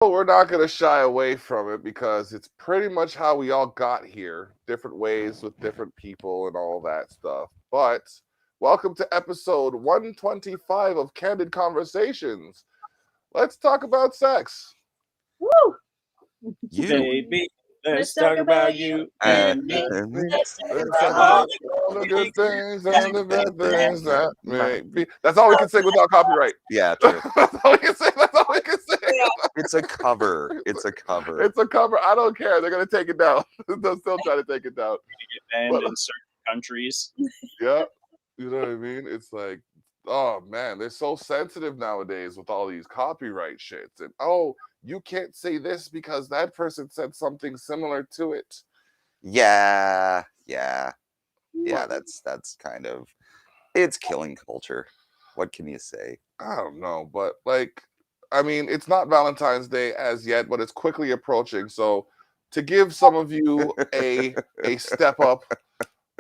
We're not going to shy away from it because it's pretty much how we all got here, different ways with different people and all that stuff. But welcome to episode 125 of Candid Conversations. Let's talk about sex. Woo! You. Baby, let's talk about you and me. Let's Let's talk about all the good things and the bad things that may be. That's all we can sing without copyright. Yeah, true. That's all we can say. That's all we can say. It's a cover. It's a cover. It's a cover. I don't care. They're gonna take it down. They'll still try to take it down. Get banned in certain countries. Yeah, you know what I mean. It's like, oh man, they're so sensitive nowadays with all these copyright shits. And oh, you can't say this because that person said something similar to it. Yeah. That's kind of, it's killing culture. What can you say? I don't know, but like, I mean, it's not Valentine's Day as yet, but it's quickly approaching. So, to give some of you a step up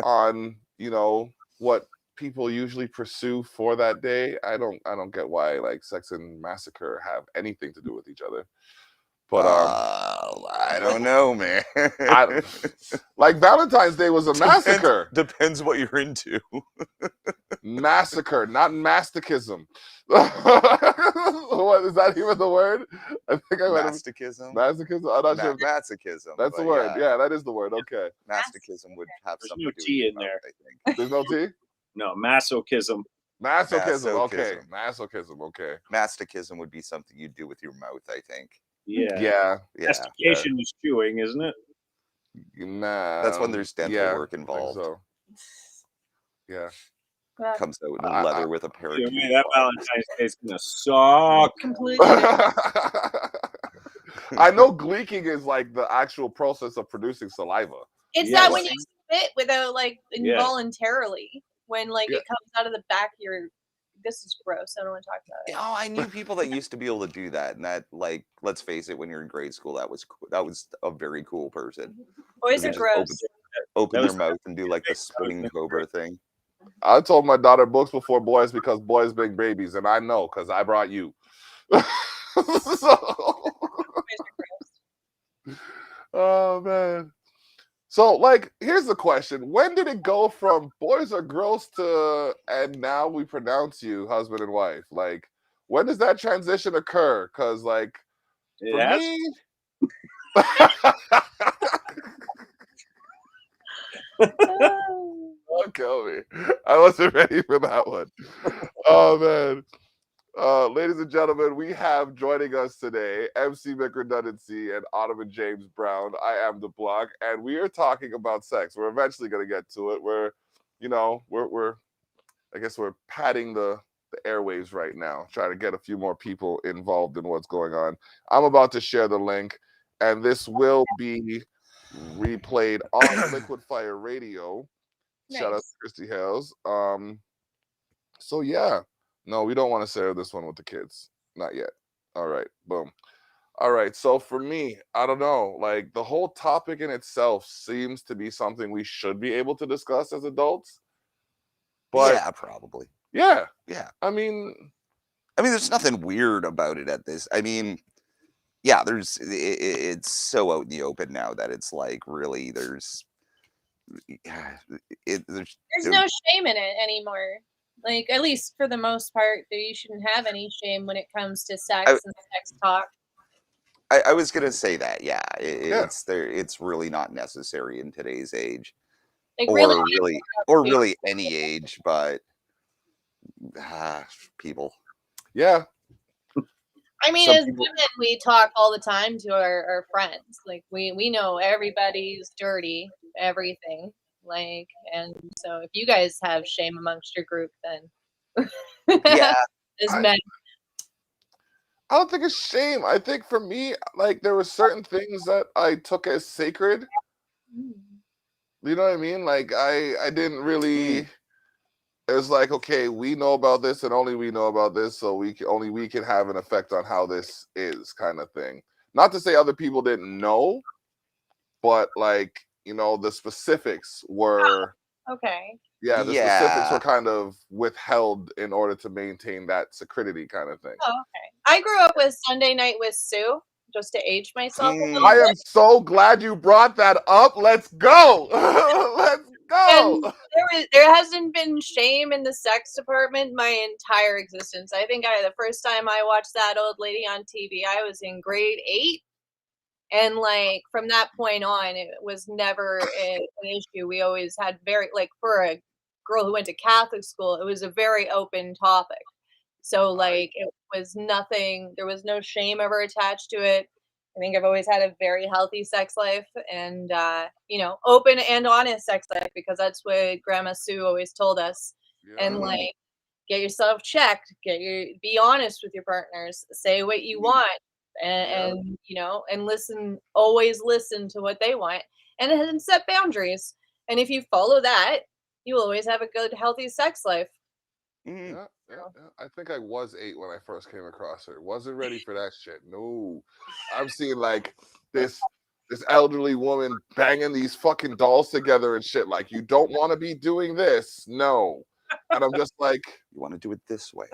on, you know, what people usually pursue for that day, I don't get why like sex and massacre have anything to do with each other. But I don't know, man. like Valentine's Day was a massacre. Depends what you're into. Massacre, not masochism. What is that even the word? I think I Masochism. Masochism. I'm not sure. Masochism. That's the word. Yeah, that is the word. Okay. Masochism would have There's something no to do T with in there. I think. There's no T? No, masochism. Masochism. Okay. Masochism. Okay. Masochism would be something you do with your mouth, I think. Yeah. Mastication is chewing, isn't it? Nah. That's when there's dental work involved. So. Yeah. Comes out in leather with a pair of teeth. That Valentine's Day is gonna suck. Completely. I know gleeking is like the actual process of producing saliva. It's Yes. that when you spit without like involuntarily, when like it comes out of the back of your. This is gross. I don't want to talk about it. Oh, I knew people that used to be able to do that, and that, like, let's face it, when you're in grade school, that was a very cool person. Boys are Just gross. Open their mouth and do like the spinning cobra thing. I told my daughter books before boys because boys bring babies, and I know because I brought you. Oh man. So, like, here's the question. When did it go from boys are girls to, and now we pronounce you husband and wife? Like, when does that transition occur? Because, like, for me... Don't kill me. I wasn't ready for that one. Oh, man. Ladies and gentlemen, we have joining us today MC McRedundancy and Ottoman James Brown. I am the Block, and we are talking about sex. We're eventually going to get to it. We're I guess we're padding the airwaves right now, trying to get a few more people involved in what's going on. I'm about to share the link, and this will be replayed on Liquid Fire Radio. Nice. Shout out to Christy Hales. So yeah. No, we don't want to share this one with the kids. Not yet. All right. Boom. All right. So for me, I don't know. Like, the whole topic in itself seems to be something we should be able to discuss as adults. But yeah, probably. Yeah. Yeah. I mean, there's nothing weird about it at this. I mean, yeah, it's so out in the open now that it's like, really, there's no shame in it anymore. Like, at least for the most part, you shouldn't have any shame when it comes to sex and sex talk. I was gonna say that, yeah, it's really not necessary in today's age, like, or really any age, but people. Yeah. I mean, as women, we talk all the time to our friends. Like, we know everybody's dirty, everything. Like, and so if you guys have shame amongst your group, then yeah, as men, I don't think it's shame. I think for me, like, there were certain things that I took as sacred. You know what I mean? Like, I didn't really. It was like, okay, we know about this, and only we know about this, so we can have an effect on how this is, kind of thing. Not to say other people didn't know, but like, you know, the specifics were okay. Yeah, the specifics were kind of withheld in order to maintain that security kind of thing. Oh, okay. I grew up with Sunday Night with Sue. just to age myself a little I bit. am so glad you brought that up. Let's go. Let's go. And there hasn't been shame in the sex department my entire existence. I think the first time I watched that old lady on TV, I was in grade 8. And like from that point on, it was never an issue. We always had for a girl who went to Catholic school, it was a very open topic. So like it was nothing, there was no shame ever attached to it. I think I've always had a very healthy sex life and open and honest sex life, because that's what Grandma Sue always told us. Yeah. And like get yourself checked, be honest with your partners, say what you want, and always listen to what they want, and set boundaries. And if you follow that, you will always have a good, healthy sex life. Yeah. I think I was 8 when I first came across her. Wasn't ready for that shit. No. I'm seeing like this elderly woman banging these fucking dolls together and shit. Like, you don't want to be doing this. No. And I'm just like, you want to do it this way.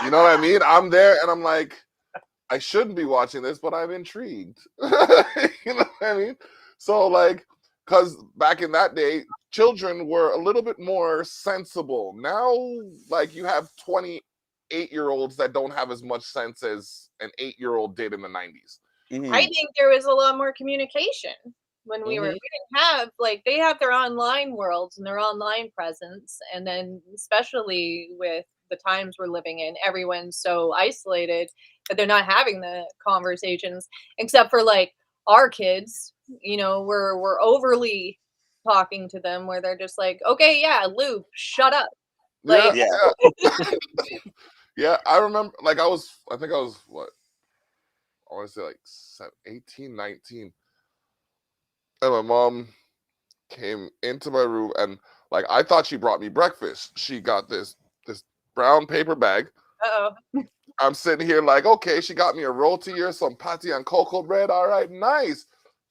You know what I mean? I'm there and I'm like, I shouldn't be watching this, but I'm intrigued. You know what I mean? So like, because back in that day, children were a little bit more sensible. Now, like, you have 28-year-olds that don't have as much sense as an 8-year-old did in the 90s. I think there was a lot more communication when we didn't have, like, they have their online worlds and their online presence. And then especially with the times we're living in, everyone's so isolated that they're not having the conversations, except for like our kids, we're overly talking to them, where they're just like, okay, yeah, Lou, shut up. Like, yeah. I remember, like, I think I was what? I want to say like 18, 19. And my mom came into my room and like, I thought she brought me breakfast. She got this brown paper bag. I'm sitting here like, okay, she got me a roti or some patty and cocoa bread. All right, nice.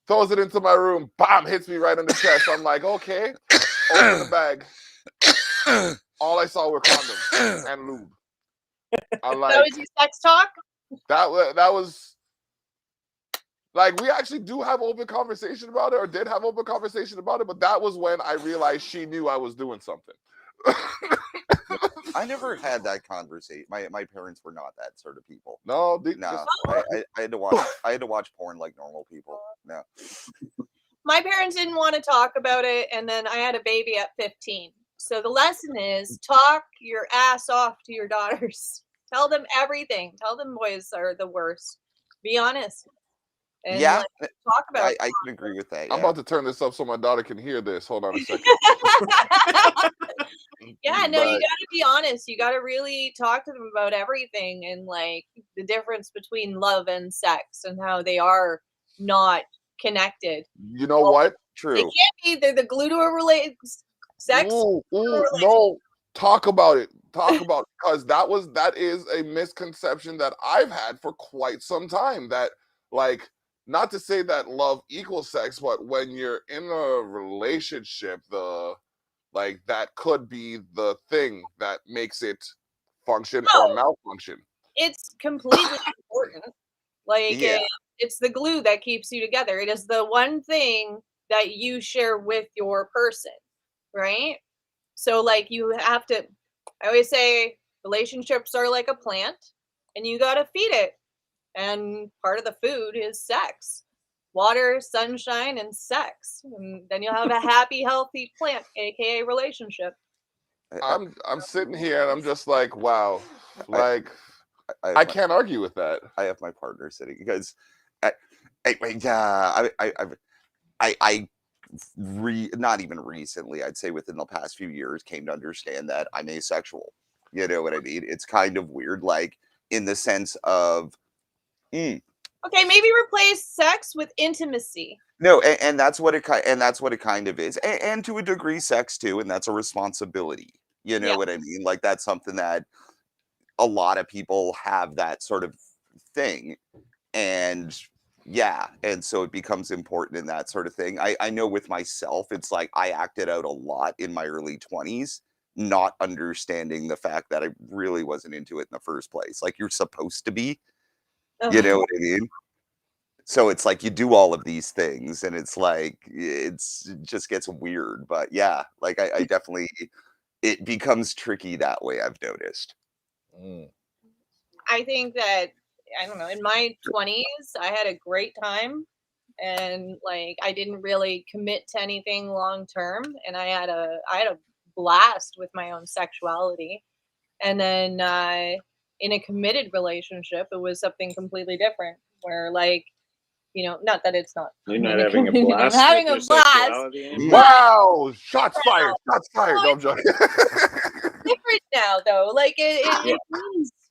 Throws it into my room. Bam, hits me right in the chest. I'm like, okay. Open the bag. All I saw were condoms and lube. I'm like, that was your sex talk? That was like, we actually do have open conversation about it, or did have open conversation about it, but that was when I realized she knew I was doing something. I never had that conversation. My parents were not that sort of people. No, I had to watch porn like normal people. No. My parents didn't want to talk about it, and then I had a baby at 15. So the lesson is, talk your ass off to your daughters. Tell them everything. Tell them boys are the worst. Be honest. And talk about it. I can agree with that. I'm about to turn this up so my daughter can hear this. Hold on a second. Yeah, no, you got to be honest. You got to really talk to them about everything, and like the difference between love and sex and how they are not connected. You know what? True. They can't be. They're the glue to a relationship. Sex. No. Talk about it. Because that is a misconception that I've had for quite some time. That, like, not to say that love equals sex, but when you're in a relationship, that could be the thing that makes it function or malfunction. It's completely important. Like, it's the glue that keeps you together. It is the one thing that you share with your person, right? So, like, you have to, I always say relationships are like a plant, and you got to feed it. And part of the food is sex. Water, sunshine, and sex. And then you'll have a happy, healthy plant, aka relationship. I'm sitting here and I'm just like, wow. Like, I can't argue with that. I have my partner sitting because not even recently, I'd say within the past few years, came to understand that I'm asexual. You know what I mean? It's kind of weird, like, in the sense of okay, maybe replace sex with intimacy. No, and that's what it kind of is, and to a degree, sex too, and that's a responsibility. You know what I mean? Like, that's something that a lot of people have, that sort of thing, and so it becomes important in that sort of thing. I know with myself, it's like I acted out a lot in my early 20s, not understanding the fact that I really wasn't into it in the first place. Like, you're supposed to be. You know what I mean? So it's like you do all of these things, and it's like it just gets weird. But yeah, like I definitely it becomes tricky that way. I've noticed. I think that, I don't know, in my 20s, I had a great time, and like I didn't really commit to anything long term, and I had a blast with my own sexuality. And then in a committed relationship, it was something completely different, where like, not that it's not. You're not having a I'm blast having with a your blast. sexuality anymore? Wow! Shots fired! Shots fired! No, I'm joking. Different now, though. Like Yeah.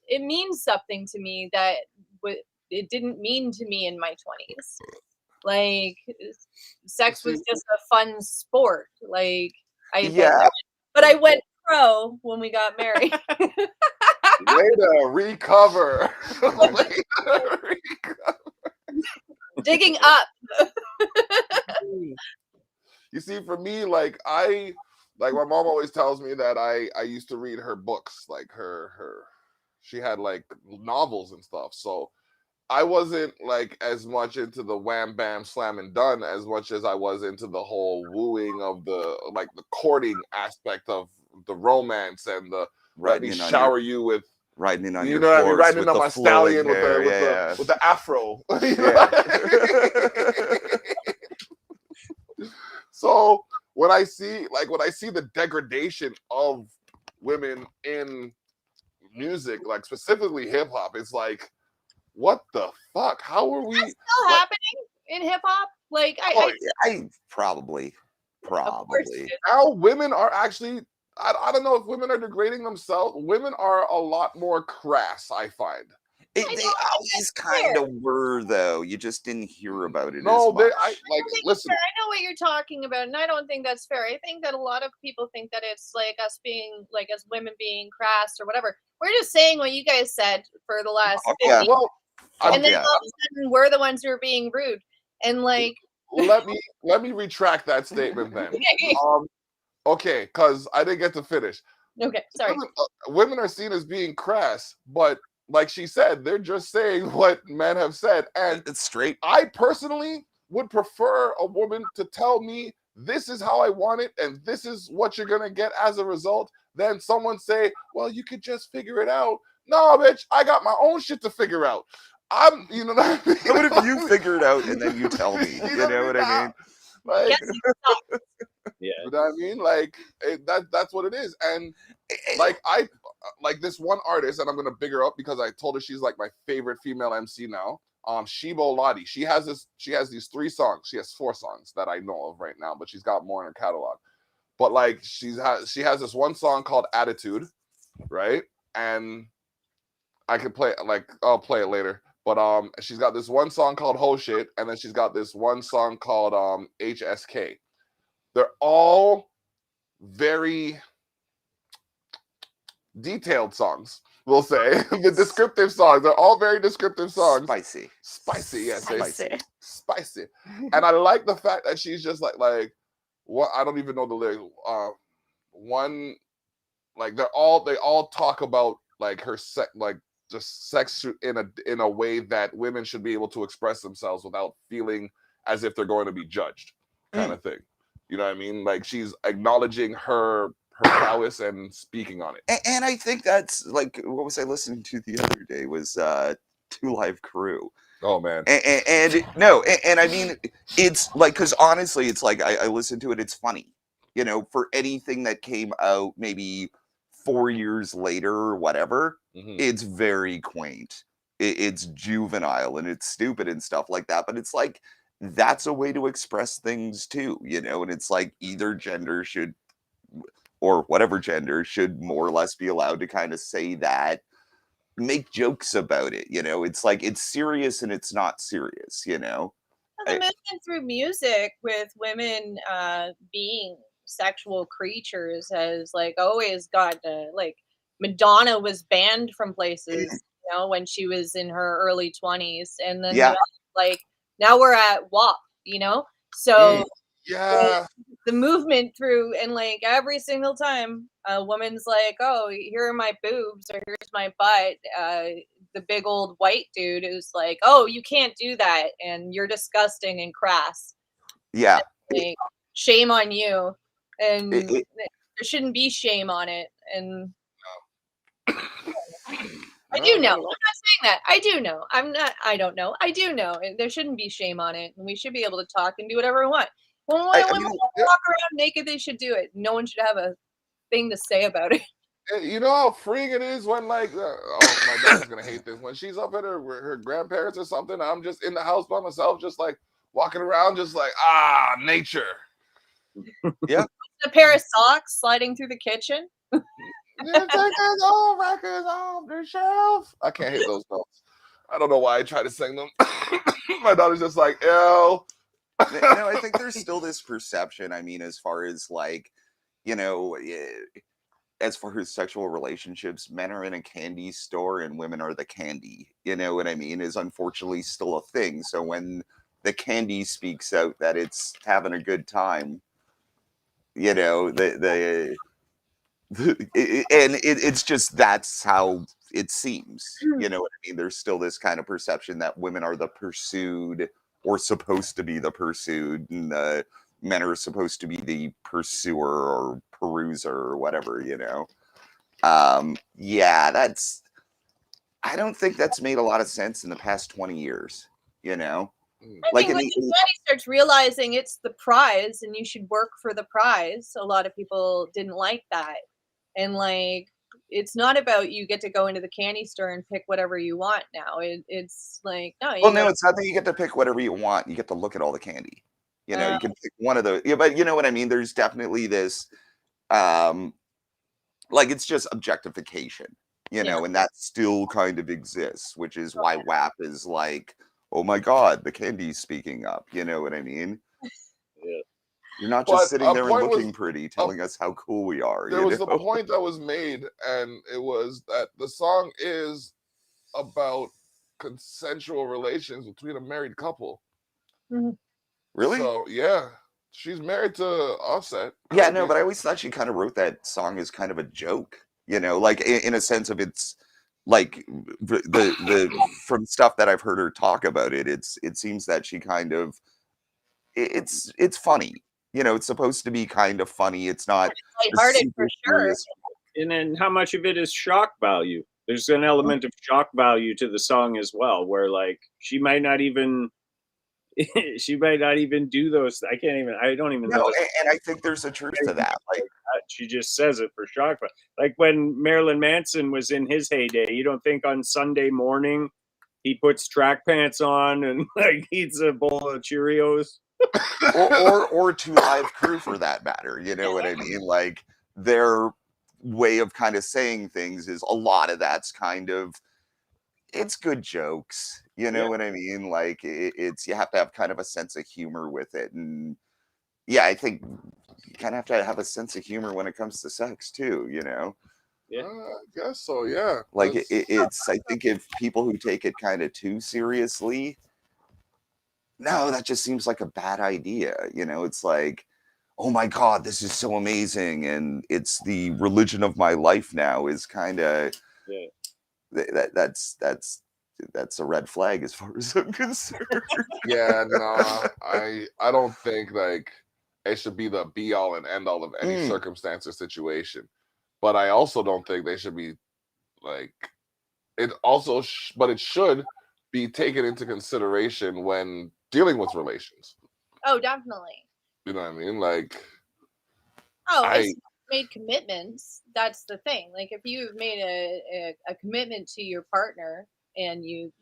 it means something to me that it didn't mean to me in my 20s. Like sex was just a fun sport. Like Yeah. but I went pro when we got married. Way to recover. Way to recover. Digging up. You see, for me, like my mom always tells me that I used to read her books, like she had like novels and stuff. So I wasn't like as much into the wham bam slam and done as much as I was into the whole wooing of the courting aspect of the romance and the let me shower you with riding in on you your know what I mean, horse riding with in on the my flowing stallion hair, with the afro. You know yeah. So when I see the degradation of women in music, like specifically hip hop, it's like, what the fuck? How are we? That's still happening in hip hop? Like I probably. Now women are actually. I don't know if women are degrading themselves. Women are a lot more crass, I find. They always kind of were, though. You just didn't hear about it as much. Listen. I know what you're talking about, and I don't think that's fair. I think that a lot of people think that it's like us being, like, as women being crass or whatever. We're just saying what you guys said for the last 50 years. Well, and then all of a sudden we're the ones who are being rude. And like, let me retract that statement then. Okay, because I didn't get to finish. Okay, sorry. Women are seen as being crass, but like she said, they're just saying what men have said, and it's straight. I personally would prefer a woman to tell me this is how I want it, and this is what you're gonna get as a result, than someone say, "Well, you could just figure it out." No, bitch, I got my own shit to figure out. You know what I mean? What if you figure it out and then you tell me? You know what I mean? Like, yeah, you know what I mean? Like that's what it is. And like I like this one artist, and I'm gonna big her up because I told her she's like my favorite female MC now. Shibo Lottie. She has these 3 songs. She has 4 songs that I know of right now, but she's got more in her catalog. But like she has this one song called Attitude, right? And I could play it, like I'll play it later. But she's got this one song called Ho Shit, and then she's got this one song called HSK. They're all very detailed songs, we'll say. The descriptive songs. They're all very descriptive songs. Spicy, yes. Spicy. And I like the fact that she's just like what, I don't even know the lyrics. One, like they all talk about like her sex, like just sex in a way that women should be able to express themselves without feeling as if they're going to be judged, kind of thing. You know what I mean? Like she's acknowledging her prowess and speaking on it. And I think that's like what was I listening to the other day was 2 Live Crew. Oh man. And I mean it's like, because honestly it's like I listen to it, it's funny, you know, for anything that came out maybe 4 years later or whatever. It's very quaint, it's juvenile, and it's stupid and stuff like that, but it's like that's a way to express things too, you know. And it's like either gender should, or whatever gender should, more or less be allowed to kind of say that, make jokes about it, you know. It's like it's serious and it's not serious, you know. The movement through music with women being sexual creatures has like always got like Madonna was banned from places, you know, when she was in her early 20s, and then like now we're at WAP, you know. So the movement through, and like every single time a woman's like, oh, here are my boobs or here's my butt, the big old white dude who's like, oh, you can't do that and you're disgusting and crass. Yeah. Like, shame on you. And It- there shouldn't be shame on it. And I do know. I'm not saying that. I do know. I don't know. I do know. There shouldn't be shame on it. And we should be able to talk and do whatever we want. When women walk around naked, they should do it. No one should have a thing to say about it. You know how freeing it is when, like, oh, my daughter's gonna hate this. When she's up at her grandparents or something, I'm just in the house by myself, just like walking around, just like nature. Yeah. A pair of socks sliding through the kitchen. Take those old records off the shelf. I can't hit those notes. I don't know why I try to sing them. My daughter's just like, ew. No, I think there's still this perception. I mean, as far as like, as far as sexual relationships, men are in a candy store and women are the candy. You know what I mean? Is unfortunately still a thing. So when the candy speaks out that it's having a good time, it's just that's how it seems. You know what I mean? There's still this kind of perception that women are the pursued or supposed to be the pursued, and men are supposed to be the pursuer or peruser or whatever. I don't think that's made a lot of sense in the past 20 years. I think when society starts realizing it's the prize and you should work for the prize, a lot of people didn't like that. And like, it's not about you get to go into the candy store and pick whatever you want now. It's like, no. No, it's not that you get to pick whatever you want. You get to look at all the candy. You can pick one of the, but you know what I mean? There's definitely this, like, it's just objectification, and that still kind of exists, which is why WAP is like, oh my God, the candy's speaking up. You know what I mean? Yeah. You're not just sitting there and looking pretty, telling us how cool we are. There was a point that was made, and it was that the song is about consensual relations between a married couple. Mm-hmm. Really? So, yeah. She's married to Offset. Yeah, no, but I always thought she kind of wrote that song as kind of a joke, like in a sense of it's like the from stuff that I've heard her talk about it, it seems that she kind of it's funny. It's supposed to be kind of funny. It's not lighthearted for sure. And then how much of it is shock value? There's an element of shock value to the song as well, where like she might not even do those. I don't even know. And I think there's a truth to that. Like she just says it for shock. Like when Marilyn Manson was in his heyday, you don't think on Sunday morning he puts track pants on and like eats a bowl of Cheerios? or Two Live Crew for that matter. You know what I mean? Like their way of kind of saying things is a lot of that's kind of, it's good jokes. You know what I mean? Like it's, you have to have kind of a sense of humor with it. And yeah, I think you kind of have to have a sense of humor when it comes to sex too, Yeah, I guess so, yeah. Like it's, I think if people who take it kind of too seriously, no, that just seems like a bad idea. It's like, oh my God, this is so amazing. And it's the religion of my life now is kind of, that's a red flag as far as I'm concerned. Yeah, no, I don't think like it should be the be all and end all of any circumstance or situation. But I also don't think they should be like it. Also, but it should be taken into consideration when dealing with relations. Oh, definitely. You know what I mean? Like, if you've made commitments, that's the thing. Like, if you've made a commitment to your partner,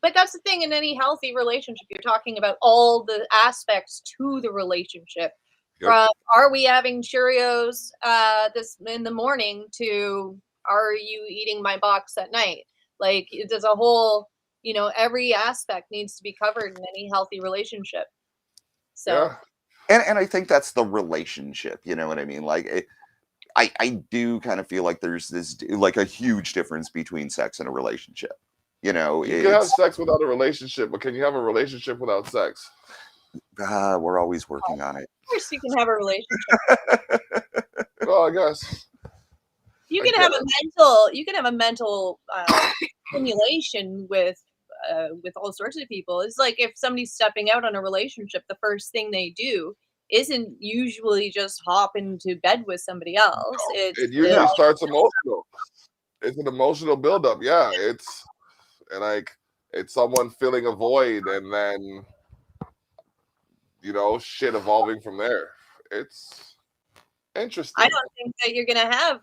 but that's the thing in any healthy relationship. You're talking about all the aspects to the relationship. Yep. From are we having Cheerios this in the morning to are you eating my box at night? Like, there's a whole, every aspect needs to be covered in any healthy relationship. So, and I think that's the relationship. You know what I mean? Like, I do kind of feel like there's this like a huge difference between sex and a relationship. You can have sex without a relationship, but can you have a relationship without sex? We're always working on it. Of course, you can have a relationship. Well, I guess. You can have a mental stimulation with all sorts of people. It's like if somebody's stepping out on a relationship, the first thing they do isn't usually just hop into bed with somebody else. It usually starts emotional. It's an emotional buildup. Yeah, it's someone filling a void, and then shit evolving from there. It's interesting. I don't think that you're gonna have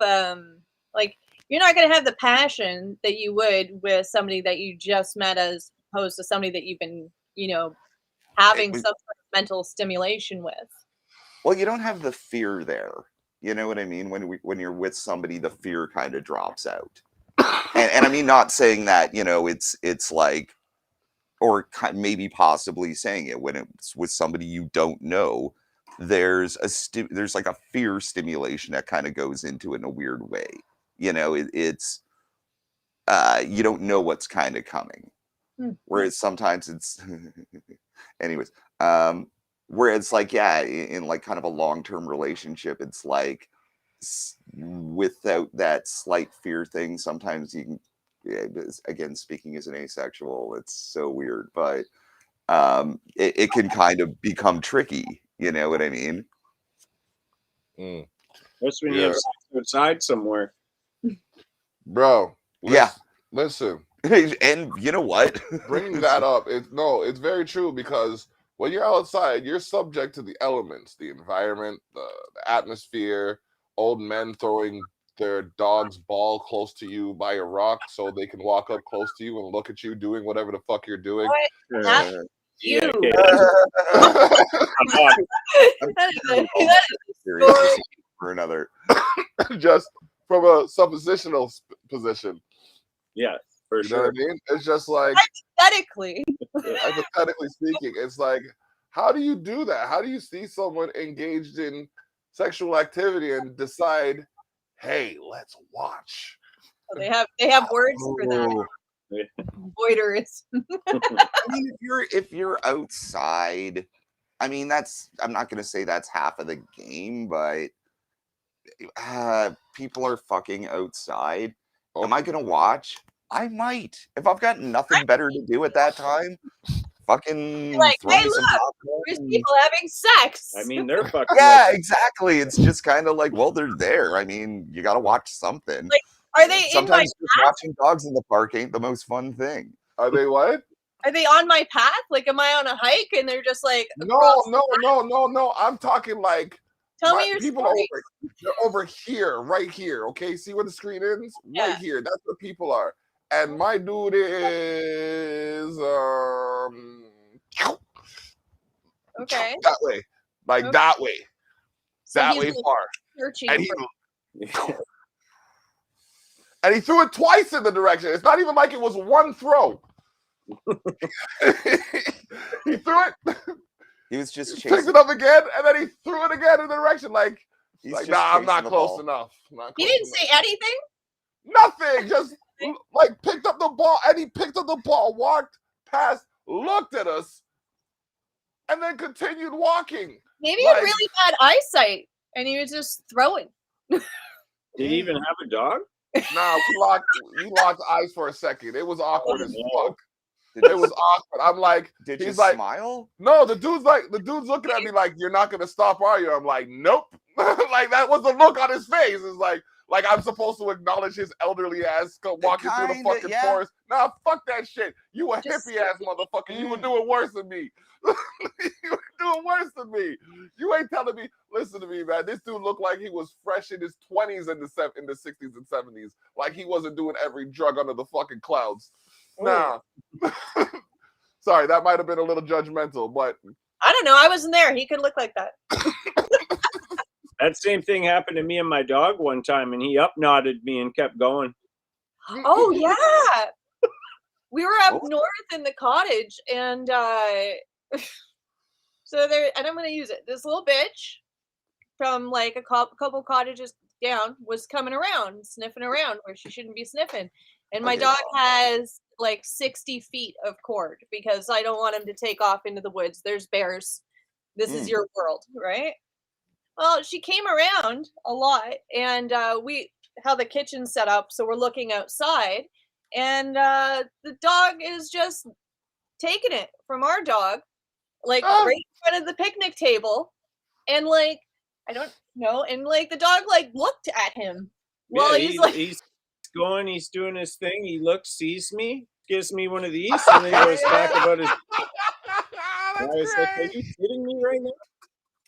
you're not gonna have the passion that you would with somebody that you just met, as opposed to somebody that you've been having some sort of mental stimulation with. Well, you don't have the fear there. You know what I mean? When you're with somebody, the fear kind of drops out. And I mean, not saying that it's like, or maybe possibly saying it when it's with somebody you don't know. There's like a fear stimulation that kind of goes into it in a weird way. It's you don't know what's kind of coming. Whereas sometimes it's anyways, where it's like, yeah, in like kind of a long-term relationship, it's like without that slight fear thing, sometimes you can, again, speaking as an asexual, it's so weird, but it can kind of become tricky. You know what I mean? That's when you have sex outside somewhere. Bro, listen. And you know what? Bringing that up, it's very true, because when you're outside, you're subject to the elements, the environment, the atmosphere, old men throwing their dog's ball close to you by a rock so they can walk up close to you and look at you doing whatever the fuck you're doing. You. For another. Just from a suppositional position. Yeah, for sure. You know what I mean? It's just like hypothetically speaking, it's like, how do you do that? How do you see someone engaged in sexual activity and decide, hey, let's watch? They have words for that. Voiders. I mean, if you're outside, I mean, I'm not gonna say that's half of the game, but people are fucking outside. Am I gonna watch? I might. If I've got nothing better to do at that time, fucking throw me some popcorn. There's people having sex. I mean, they're fucking. Yeah, exactly. It's just kind of like, well, they're there. I mean, you got to watch something. Like, are they sometimes in my just path? Watching dogs in the park ain't the most fun thing. Are they what? Are they on my path? Like, am I on a hike and they're just like, no. I'm talking like, tell me your people story. They're over here, right here. Okay, see where the screen is? Right here. That's where people are. And my dude is okay, that way, like okay. that way, so that way far. And he threw it twice in the direction. It's not even like it was one throw. He threw it. He was just chasing. Picked it up again, and then he threw it again in the direction. Like, he's like, nah, I'm not close enough. He didn't say anything. Nothing. Just like picked up the ball, and he picked up the ball, walked past, looked at us, and then continued walking. Maybe he had really bad eyesight, and he was just throwing. Did he even have a dog? Nah, we locked eyes for a second. It was awkward as fuck. It was awkward. I'm like, did he's you like, smile? No, the dude's looking at me like, you're not gonna stop, are you? I'm like, nope. Like, that was the look on his face. It's like I'm supposed to acknowledge his elderly ass walking through the fucking forest. Nah, fuck that shit. You a hippie ass motherfucker. You were doing worse than me. You were doing worse than me. You ain't telling me. Listen to me, man. This dude looked like he was fresh in his 20s in the 60s and 70s. Like he wasn't doing every drug under the fucking clouds. Nah. Sorry, that might have been a little judgmental, but I don't know. I wasn't there. He could look like that. That same thing happened to me and my dog one time, and he up nodded me and kept going. Oh yeah, we were up north in the cottage, and so there. And I'm gonna use it. This little bitch from like a couple cottages down was coming around, sniffing around where she shouldn't be sniffing. And my dog has like 60 feet of cord because I don't want him to take off into the woods. There's bears. This is your world, right? Well, she came around a lot, and how the kitchen's set up. So we're looking outside, and the dog is just taking it from our dog, like right in front of the picnic table, and like I don't know, and like the dog like looked at him while Yeah, he's like, he's going, he's doing his thing. He looks, sees me, gives me one of these, and then goes back about his. I was like, "Are you kidding me right now?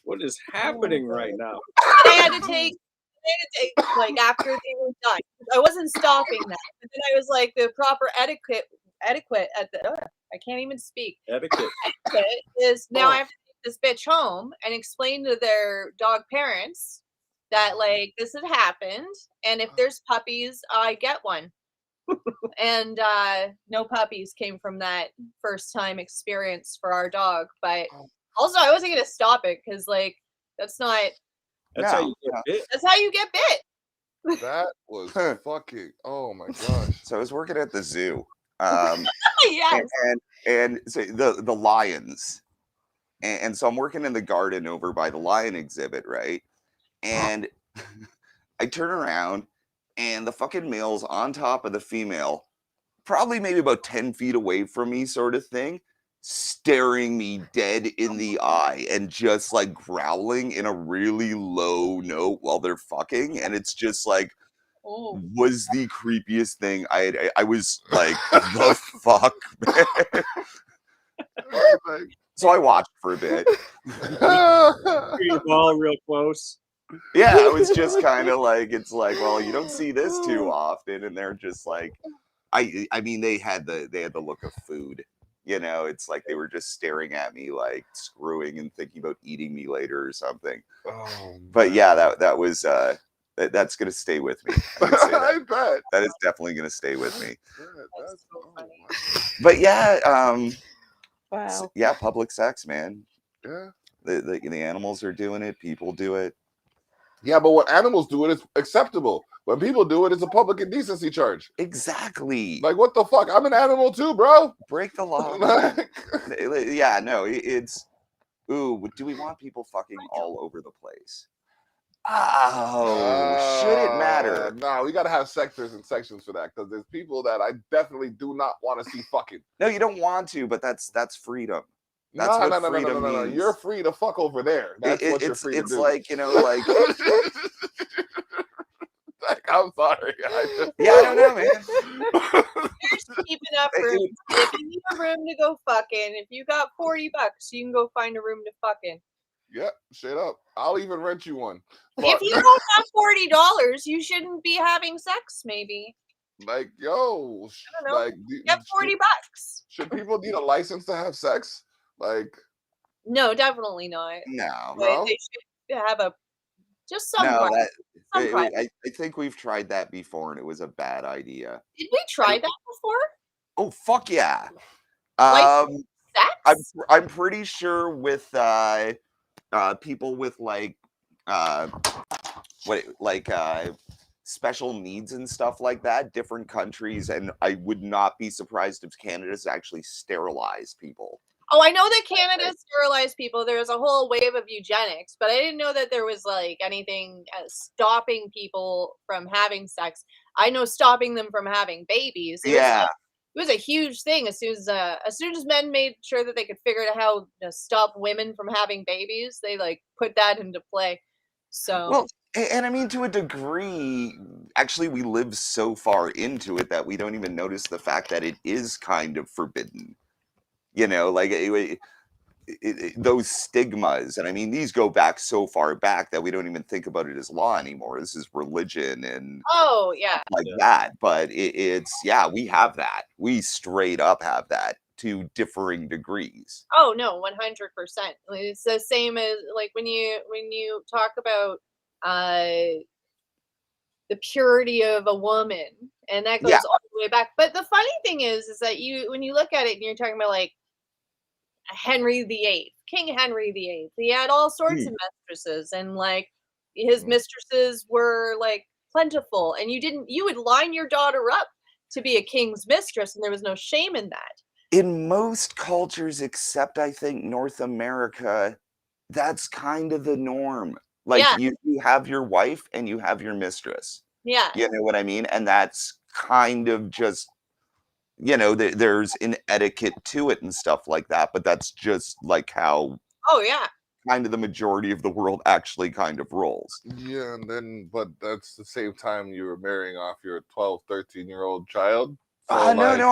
What is happening right now?" I had to take like after they were done. I wasn't stopping that, but then I was like the proper etiquette at the. I can't even speak. Etiquette. Etiquette is now I have to take this bitch home and explain to their dog parents that like this had happened, and if there's puppies, I get one. And no puppies came from that first time experience for our dog, but also I wasn't gonna stop it because like that's not. That's how you get bit. That's how you get bit. That was fucking. Oh my gosh. So I was working at the zoo. Yes. And so the lions. And so I'm working in the garden over by the lion exhibit, right? And I turn around and the fucking male's on top of the female, probably maybe about 10 feet away from me, sort of thing, staring me dead in the eye and just like growling in a really low note while they're fucking. And it's just like, was the creepiest thing I was like, the fuck, man. So I watched for a bit. You all real close. Yeah, it was just kind of like, it's like, well, you don't see this too often, and they're just like, I mean, they had the look of food, you know. It's like they were just staring at me, like screwing and thinking about eating me later or something. But yeah, that was that's gonna stay with me. I bet that is definitely gonna stay with me. That's so funny. But yeah, Wow. yeah, public sex, man. Yeah. The animals are doing it. People do it. Yeah, but when animals do it, it's acceptable. When people do it, it's a public indecency charge. Exactly. Like, what the fuck? I'm an animal too, bro. Break the law. Yeah, no, it's. Ooh, do we want people fucking all over the place? Oh, should it matter? No, we gotta have sectors and sections for that because there's people that I definitely do not want to see fucking. No, you don't want to, but that's freedom. That's no, what freedom means. You're free to fuck over there. That's what you're free to do. It's like, you know, like. I'm sorry. Yeah, I don't know, man. You're just keeping up room. If you need a room to go fucking, if you got $40, you can go find a room to fucking. Yep, straight up. I'll even rent you one. If you don't have $40, you shouldn't be having sex, maybe. Like, yo, I don't know. like, get $40. Should people need a license to have sex? Like, no, definitely not. No. They should have a just some. No, I think we've tried that before, and it was a bad idea. Did we try that before? Oh fuck yeah! Sex? I'm pretty sure with people with like special needs and stuff like that, different countries, and I would not be surprised if Canada's actually sterilized people. Oh, I know that Canada sterilized people. There was a whole wave of eugenics, but I didn't know that there was like anything stopping people from having sex. I know stopping them from having babies. It was a huge thing as soon as men made sure that they could figure out how to stop women from having babies. They like put that into play. So well, and I mean, to a degree, actually, we live so far into it that we don't even notice the fact that it is kind of forbidden. You know, like those stigmas, and I mean, these go back so far back that we don't even think about it as law anymore. This is religion and that. But it's we have that. We straight up have that to differing degrees. Oh no, 100%. It's the same as like when you talk about the purity of a woman, and that goes all the way back. But the funny thing is that when you look at it and you're talking about like Henry VIII, King Henry VIII, he had all sorts of mistresses, and like his mistresses were like plentiful, and you would line your daughter up to be a king's mistress, and there was no shame in that. In most cultures, except I think North America, that's kind of the norm. Like you have your wife and you have your mistress. Yeah. You know what I mean? And that's kind of just, there's an etiquette to it and stuff like that, but that's just like how Oh yeah. kind of the majority of the world actually kind of rolls. Yeah, and then, but that's the same time you were marrying off your 12, 13-year-old child. So, No, like, no,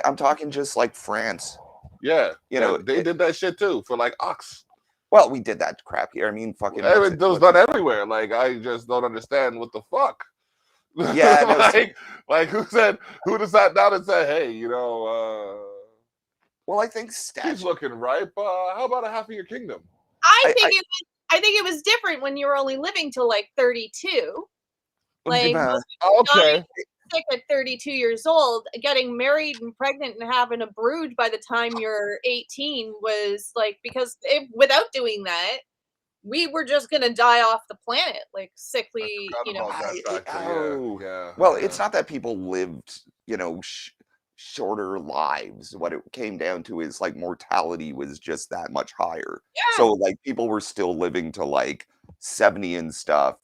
I'm talking just like France. yeah, You know, they did that shit too for like ox. well, we did that crap here. I mean, fucking, It was done everywhere. Like, I just don't understand what the fuck. Yeah, no, like who just sat down and said, hey, well, I think she's looking ripe. How about a half of your kingdom? I think it was different when you were only living till like 32. Like most people Okay. dying sick at 32 years old, getting married and pregnant and having a brood by the time you're 18 was like, because without doing that, we were just gonna die off the planet, like sickly, Well, it's not that people lived, shorter lives. What it came down to is like mortality was just that much higher. Yeah. So like people were still living to like 70 and stuff.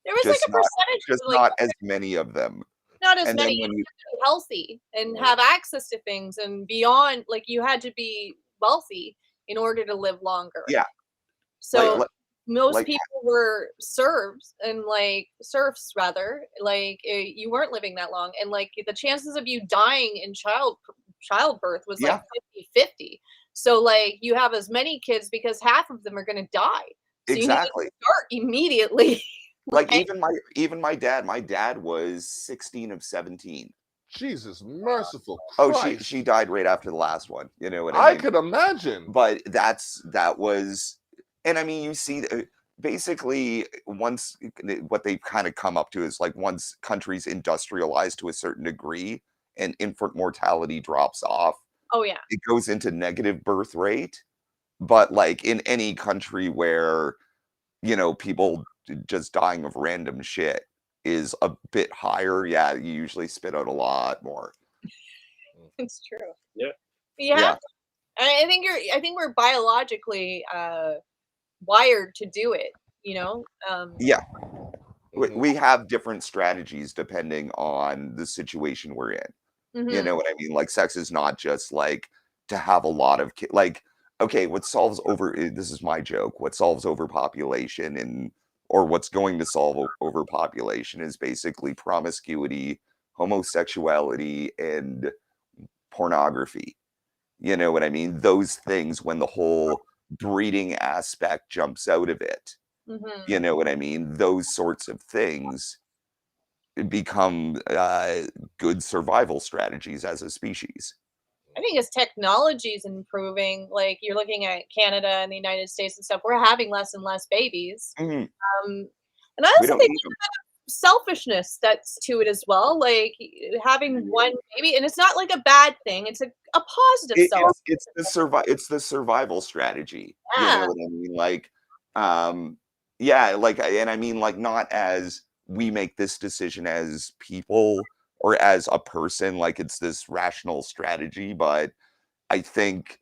There was like a percentage, just like, not as many of them. Not as And many. then when You had to be healthy and have access to things and beyond. Like you had to be wealthy in order to live longer. Yeah. So most people were serfs and like serfs rather. Like you weren't living that long, and like the chances of you dying in childbirth was like 50-50. So like you have as many kids because half of them are going to die. So exactly. you need to start immediately. Like even my dad was 16 of 17. Jesus merciful Christ. Oh, she died right after the last one. You know what I mean? I could imagine. But that was, and I mean, you see, basically, once what they've kind of come up to is like once countries industrialize to a certain degree and infant mortality drops off. Oh yeah. It goes into negative birth rate. But like in any country where, people just dying of random shit is a bit higher, yeah, you usually spit out a lot more. It's true. Yeah. Yeah. I think we're biologically wired to do it, Yeah. We have different strategies depending on the situation we're in. Mm-hmm. You know what I mean? Like sex is not just like to have a lot of kids. Like, okay, this is my joke. What solves overpopulation or what's going to solve overpopulation is basically promiscuity, homosexuality, and pornography. You know what I mean? Those things, when the whole breeding aspect jumps out of it, you know what I mean? Those sorts of things become good survival strategies as a species. I think as technology is improving, like you're looking at Canada and the United States and stuff, we're having less and less babies. And I also think there's selfishness that's to it as well, like having one baby, and it's not like a bad thing; it's a positive It's the survival strategy. You know what I mean? Like, and I mean like not as we make this decision as people or as a person, like it's this rational strategy, but I think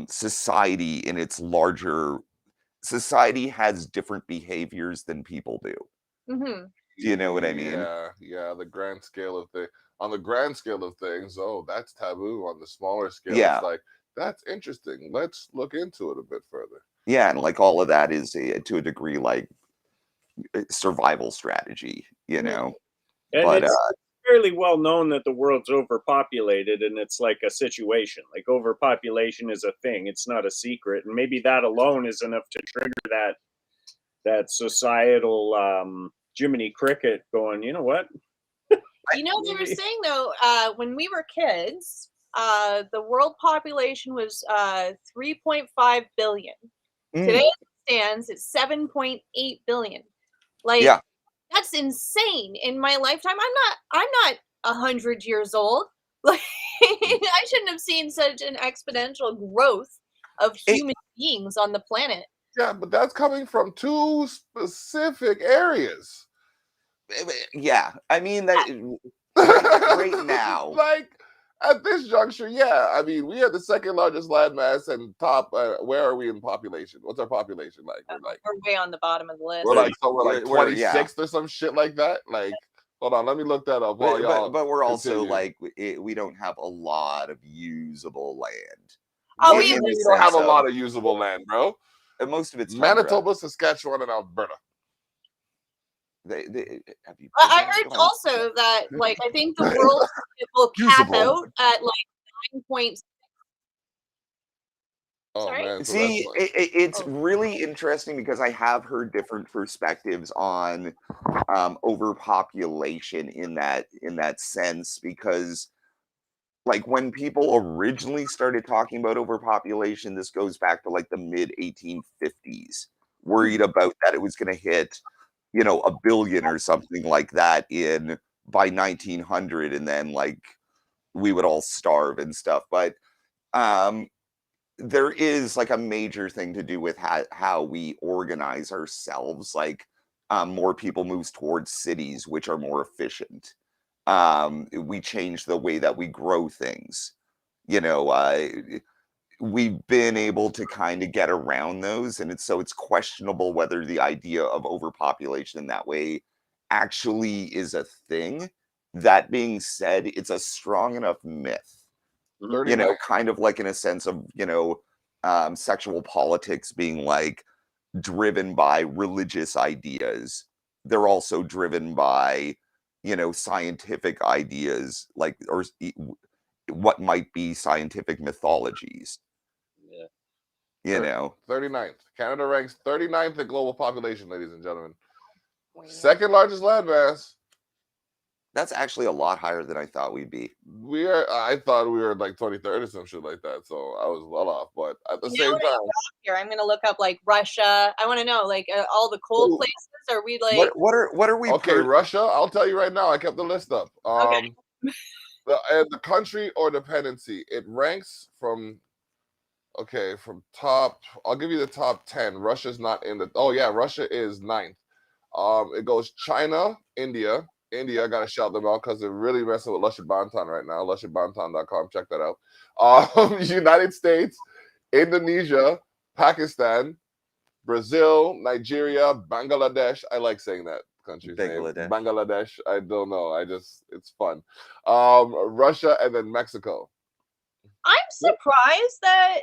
society in its larger society has different behaviors than people do. Mm-hmm. Do you know what I mean? Yeah. On the grand scale of things, oh, that's taboo. On the smaller scale, Yeah. it's like that's interesting. Let's look into it a bit further. Yeah, and like all of that is to a degree like survival strategy, And but it's fairly well known that the world's overpopulated, and it's like a situation. Like overpopulation is a thing; it's not a secret, and maybe that alone is enough to trigger that societal Jiminy Cricket going. You know what? They were saying though, when we were kids, the world population was 3.5 billion. Today it stands at 7.8 billion. Like that's insane. In my lifetime, I'm not 100 years old. Like I shouldn't have seen such an exponential growth of human beings on the planet. Yeah, but that's coming from two specific areas. Yeah, I mean that right now. Like At this juncture, yeah. I mean, we are the second largest landmass and top. Where are we in population? What's our population like? We're way on the bottom of the list. We're like We're 26th or some shit like that. Like, hold on, let me look that up while y'all. but we're also continue. like we don't have a lot of usable land. Oh, we don't have a lot of usable land, bro. And most of it's tundra. Manitoba, Saskatchewan, and Alberta. Have you I heard also that, like, I think the world will cap out at like 9 points. Oh, Sorry? man, so See, it's really interesting because I have heard different perspectives on overpopulation in that sense, because like when people originally started talking about overpopulation, this goes back to like the mid 1850s, worried about that it was going to hit, you know, 1 billion or something like that by 1900, and then like we would all starve and stuff. But there is like a major thing to do with how we organize ourselves. Like more people moves towards cities, which are more efficient. We change the way that we grow things. You know, we've been able to kind of get around those, and it's questionable whether the idea of overpopulation in that way actually is a thing. That being said, it's a strong enough myth. You know, kind of like in a sense of, you know, sexual politics being like driven by religious ideas. They're also driven by, you know, scientific ideas, like, or what might be scientific mythologies. Yeah. You know, 39th. Canada ranks 39th in global population, ladies and gentlemen. Second largest landmass. That's actually a lot higher than I thought we'd be. I thought we were like 23rd or some shit like that, so I was well off. But at the same time, here I'm gonna look up like Russia. I want to know like all the cold places. Are we like what are we? Okay, Russia. I'll tell you right now. I kept the list up. Okay. The country or dependency. It ranks from top. I'll give you the top 10. Russia's not in the. Oh yeah, Russia is 9th. It goes China, India. I gotta shout them out because they're really messing with Lusha Bantan right now. LushaBantan.com, check that out. United States, Indonesia, Pakistan, Brazil, Nigeria, Bangladesh. I like saying that country's name. Bangladesh. I don't know. It's fun. Russia and then Mexico. I'm surprised that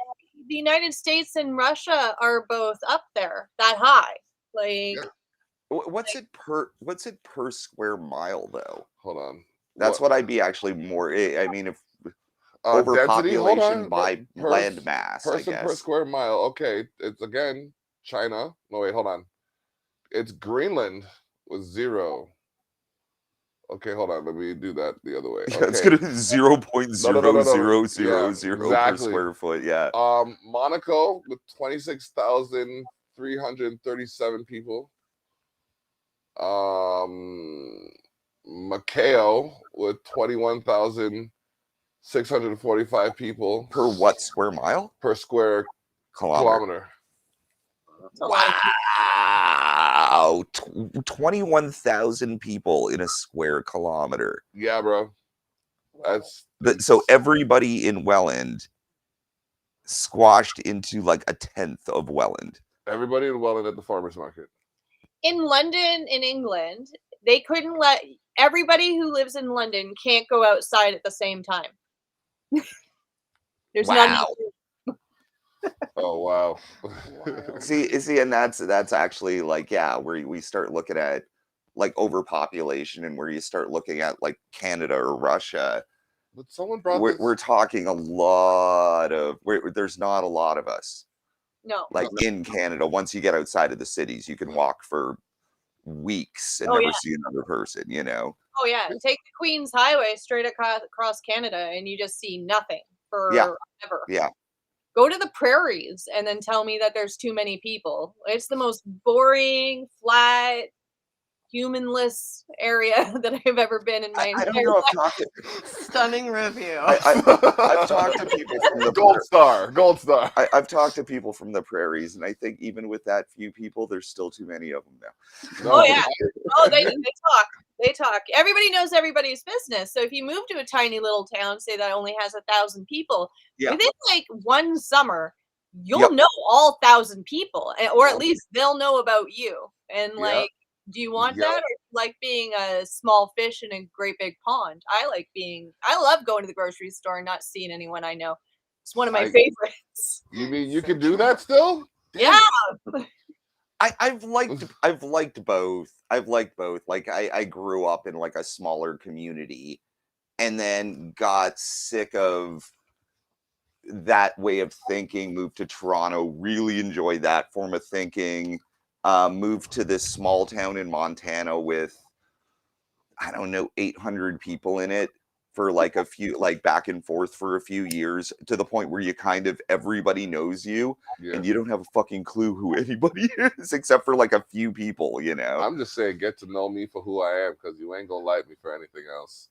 the United States and Russia are both up there that high. Like. Yeah. What's it per square mile though? Hold on. That's what I'd be actually more. I mean, if overpopulation by land mass, person per square mile. Okay, it's again China. No wait, hold on. It's Greenland with 0. Okay, hold on. Let me do that the other way. Yeah, it's gonna be 0.00000 per square foot. Yeah. Monaco with 26,337 people. Macao with 21,645 people per what square mile? Per square kilometer. Wow, 21,000 people in a square kilometer. Yeah, bro. So everybody in Welland squashed into like a 1/10 of Welland. Everybody in Welland at the farmers market. In London, in England, they couldn't let everybody who lives in London can't go outside at the same time. There's wow. Oh wow. see, and that's actually like, yeah, where we start looking at like overpopulation, and where you start looking at like Canada or Russia. But someone brought we're talking a lot of there's not a lot of us. No. Like in Canada, once you get outside of the cities, you can walk for weeks and never see another person, you know? Oh yeah, take the Queen's Highway straight across Canada and you just see nothing forever. Yeah. Go to the prairies and then tell me that there's too many people. It's the most boring, flat, humanless area that I've ever been in my I don't entire know. life. Stunning review. I've talked to people from the Gold star. I've talked to people from the prairies, and I think even with that few people, there's still too many of them now. Oh yeah. Oh, they talk. They talk. Everybody knows everybody's business. So if you move to a tiny little town, say that only has 1,000 people, Yeah. within like one summer, you'll Yep. know all 1,000 people, or at least they'll know about you. And like, do you want that, or like being a small fish in a great big pond? I love going to the grocery store and not seeing anyone I know. It's one of my favorites. You mean you can do that still? Yeah. I've liked both. I've liked both. Like I grew up in like a smaller community and then got sick of that way of thinking, moved to Toronto, really enjoyed that form of thinking, moved to this small town in Montana with, I don't know, 800 people in it for like a few, like back and forth for a few years, to the point where you kind of, everybody knows you and you don't have a fucking clue who anybody is except for like a few people, you know? I'm just saying, get to know me for who I am, because you ain't gonna like me for anything else.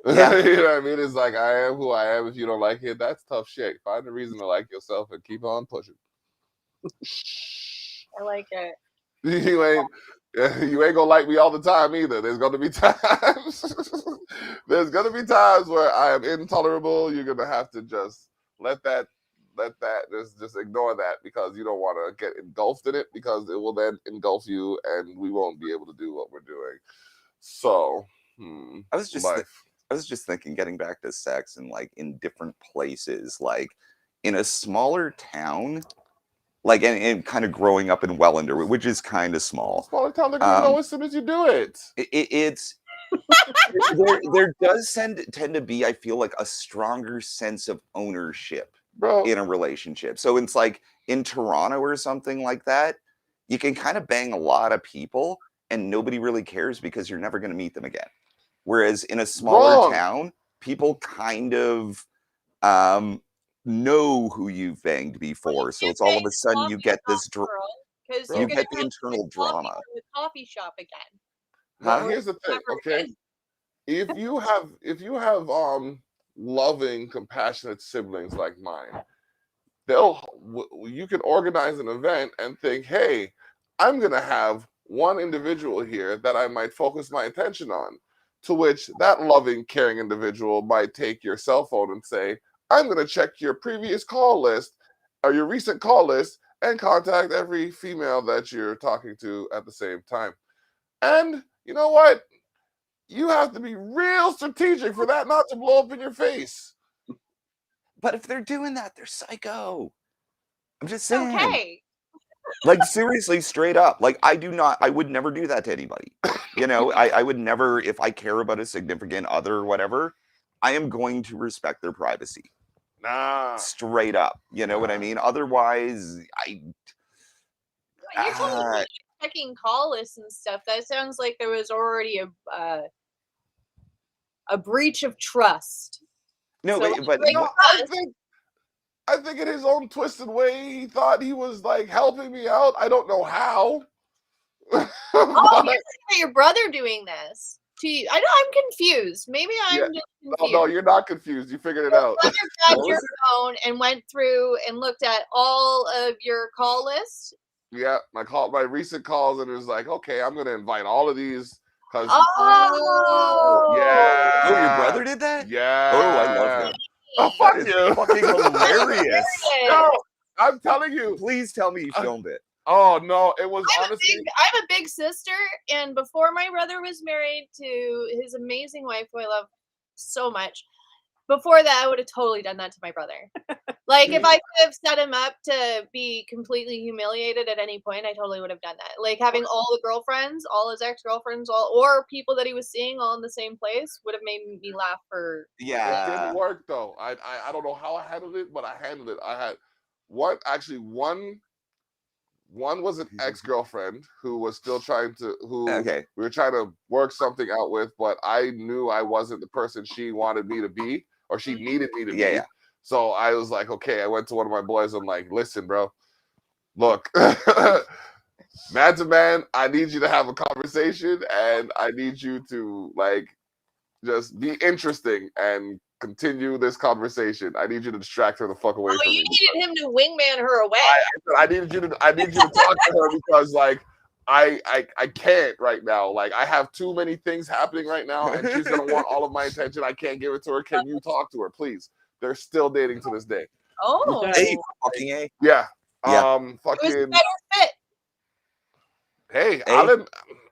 Yeah. You know what I mean? It's like, I am who I am. If you don't like it, that's tough shit. Find a reason to like yourself and keep on pushing. I like it. You ain't gonna like me all the time either. There's gonna be times. There's gonna be times where I am intolerable. You're gonna have to just let that just ignore that, because you don't want to get engulfed in it, because it will then engulf you and we won't be able to do what we're doing. So I was just thinking, getting back to sex and like in different places, like in a smaller town, like and kind of growing up in Wellandor, which is kind of small. Smaller town, they're gonna know as soon as you do it. It's there does tend to be, I feel like, a stronger sense of ownership, bro, in a relationship. So it's like in Toronto or something like that, you can kind of bang a lot of people and nobody really cares because you're never going to meet them again. Whereas in a smaller town, people kind of know who you've banged before. So it's all of a sudden you get this you get the internal drama. In the coffee shop again. Now here's the thing, okay? If you have loving, compassionate siblings like mine, you can organize an event and think, hey, I'm gonna have one individual here that I might focus my attention on, to which that loving, caring individual might take your cell phone and say, I'm gonna check your previous call list or your recent call list and contact every female that you're talking to at the same time. And you know what? You have to be real strategic for that not to blow up in your face. But if they're doing that, they're psycho. I'm just saying. Okay. Like, seriously, straight up. Like, I would never do that to anybody. You know, I would never, if I care about a significant other or whatever, I am going to respect their privacy. Nah. Straight up. You know what I mean? Otherwise, You're telling me checking call lists and stuff. That sounds like there was already a breach of trust. No, so, but no, I think in his own twisted way, he thought he was like helping me out. I don't know how. Your brother doing this to you. I know, I'm confused. Maybe I'm just confused. No, you're not confused. You figured it out. Your brother got your phone and went through and looked at all of your call lists. Yeah, my recent calls, and it was like, okay, I'm gonna invite all of these. Oh, yeah. Oh, your brother did that? Yeah. Oh, I love him. Oh, fuck you. Fucking hilarious. No, I'm telling you. Please tell me you filmed it. Oh no, it was honestly. I'm a big sister, and before my brother was married to his amazing wife, who I love so much, before that, I would have totally done that to my brother. Like, if I could have set him up to be completely humiliated at any point, I totally would have done that. Like, having all the girlfriends, all his ex-girlfriends, or people that he was seeing all in the same place would have made me laugh for. Yeah. It didn't work though. I don't know how I handled it, but I handled it. I had one was an ex-girlfriend who was still trying to we were trying to work something out with, but I knew I wasn't the person she wanted me to be, or she needed me to be. Yeah. So I was like, okay, I went to one of my boys. I'm like, listen, bro, look, man to man, I need you to have a conversation, and I need you to like just be interesting and continue this conversation. I need you to distract her the fuck away Oh, from you me. needed him to wingman her away. I need you to talk to her because like I can't right now. Like I have too many things happening right now, and she's gonna want all of my attention. I can't give it to her. Can you talk to her, please? They're still dating to this day. Oh, Hey, fucking A. Yeah. Yeah. it was a Fucking. better fit. Hey, A. Alan.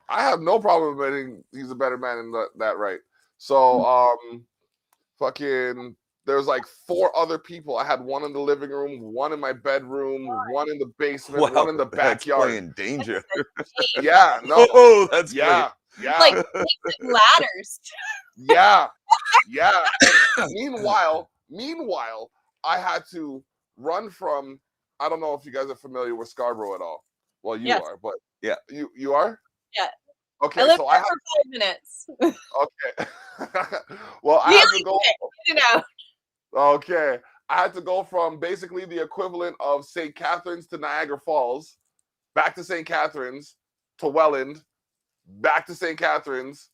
I have no problem admitting he's a better man in that right. So fucking. There's like 4 other people. I had one in the living room, one in my bedroom, one in the basement, one in the That's backyard. playing danger. Yeah, no. Oh, that's Yeah, yeah, Like ladders. yeah, yeah. And meanwhile, I had to run from. I don't know if you guys are familiar with Scarborough at all. Well, you Yes. are, but Yeah. you are. Yeah. Okay, I lived so there I have. for 5 minutes. Okay. Well, I had to go. You know. Okay, I had to go from basically the equivalent of St. Catharines to Niagara Falls, back to St. Catharines to Welland, back to St. Catharines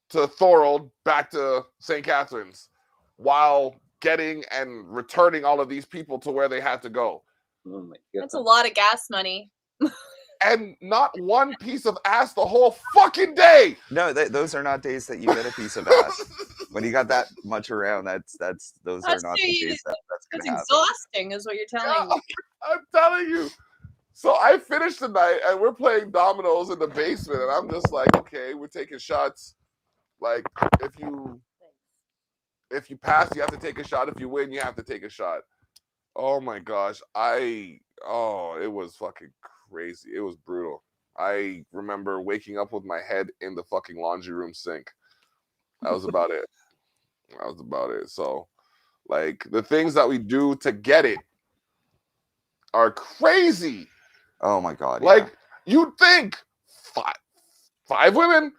to Thorold, back to St. Catharines, while getting and returning all of these people to where they had to go. Oh my god. That's a lot of gas money. And not one piece of ass the whole fucking day. No, those are not days that you get a piece of ass. When you got that much around, those are not the days that's That's gonna happen. exhausting, is what you're telling me. I'm telling you. So I finished the night and we're playing dominoes in the basement, and I'm just like, okay, we're taking shots. Like if you pass, you have to take a shot. If you win, you have to take a shot. Oh my gosh. It was fucking crazy. It was brutal. I remember waking up with my head in the fucking laundry room sink. That was about it. That was about it. So, like, the things that we do to get it are crazy. Oh my god. Like, you'd think five women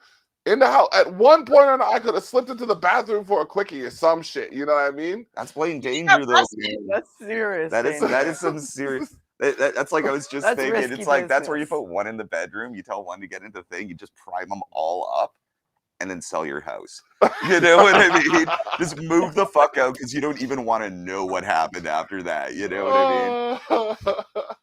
in the house. At one point or another, I could have slipped into the bathroom for a quickie or some shit. You know what I mean? That's playing danger, though. That's serious. That is some serious. That's like I was just That's thinking. risky It's like that's where you business. put one in the bedroom. You tell one to get into the thing. You just prime them all up, and then sell your house. You know what I mean? Just move the fuck out because you don't even want to know what happened after that. You know what I mean?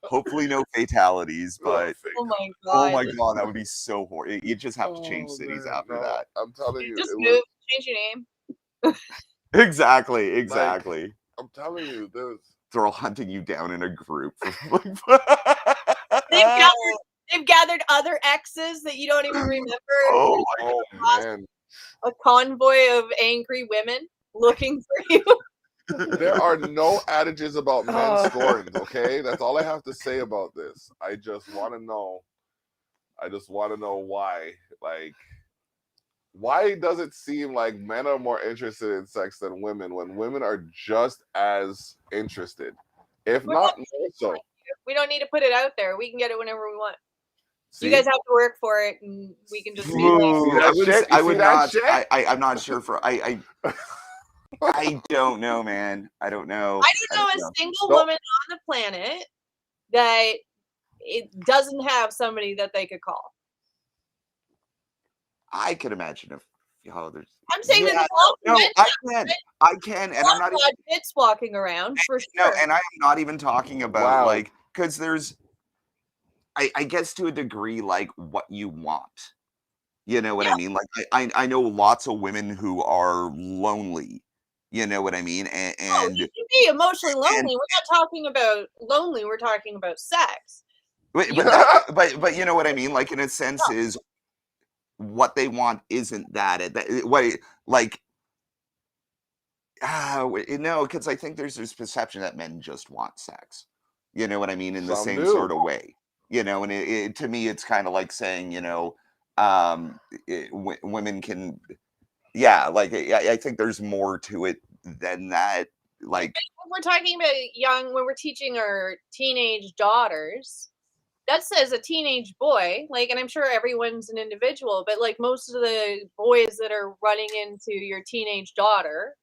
Hopefully, no fatalities, but Oh my oh god. my god, that would be so horrible. You just have to change cities man, after no, that. I'm telling you, Just it move, was change your name. Exactly. I'm telling you, there's They're all hunting you down in a group. They've gathered other exes that you don't even remember. Oh oh man. A convoy of angry women looking for you. There are no adages about men Oh. scorned, okay? That's all I have to say about this. I just want to know why. Like, why does it seem like men are more interested in sex than women when women are just as interested? If We're not not more so. We don't need to put it out there. We can get it whenever we want. See? You guys have to work for it, and we can just be like, Ooh, that shit? I You see would that not. shit? I'm not sure for. I don't know, man. I don't know. I don't know a single No. woman on the planet that it doesn't have somebody that they could call. I could imagine if there's. I'm saying Yeah, there's a lot of No, men, I can, and I'm not. bits walking around for sure. No, and I'm not even talking about Wow. like because there's. I guess to a degree, like what you want. You know what I mean? Like I know lots of women who are lonely. You know what I mean? Oh, And you can be emotionally lonely. We're not talking about lonely. We're talking about sex. but you know what I mean? Like in a sense, is what they want isn't that what like. No, because I think there's this perception that men just want sex. You know what I mean? In the Some same do. sort of way. You know, and to me, it's kind of like saying, you know, women can, yeah, like I think there's more to it than that. Like, When we're talking about when we're teaching our teenage daughters, that says a teenage boy, like, and I'm sure everyone's an individual, but like most of the boys that are running into your teenage daughter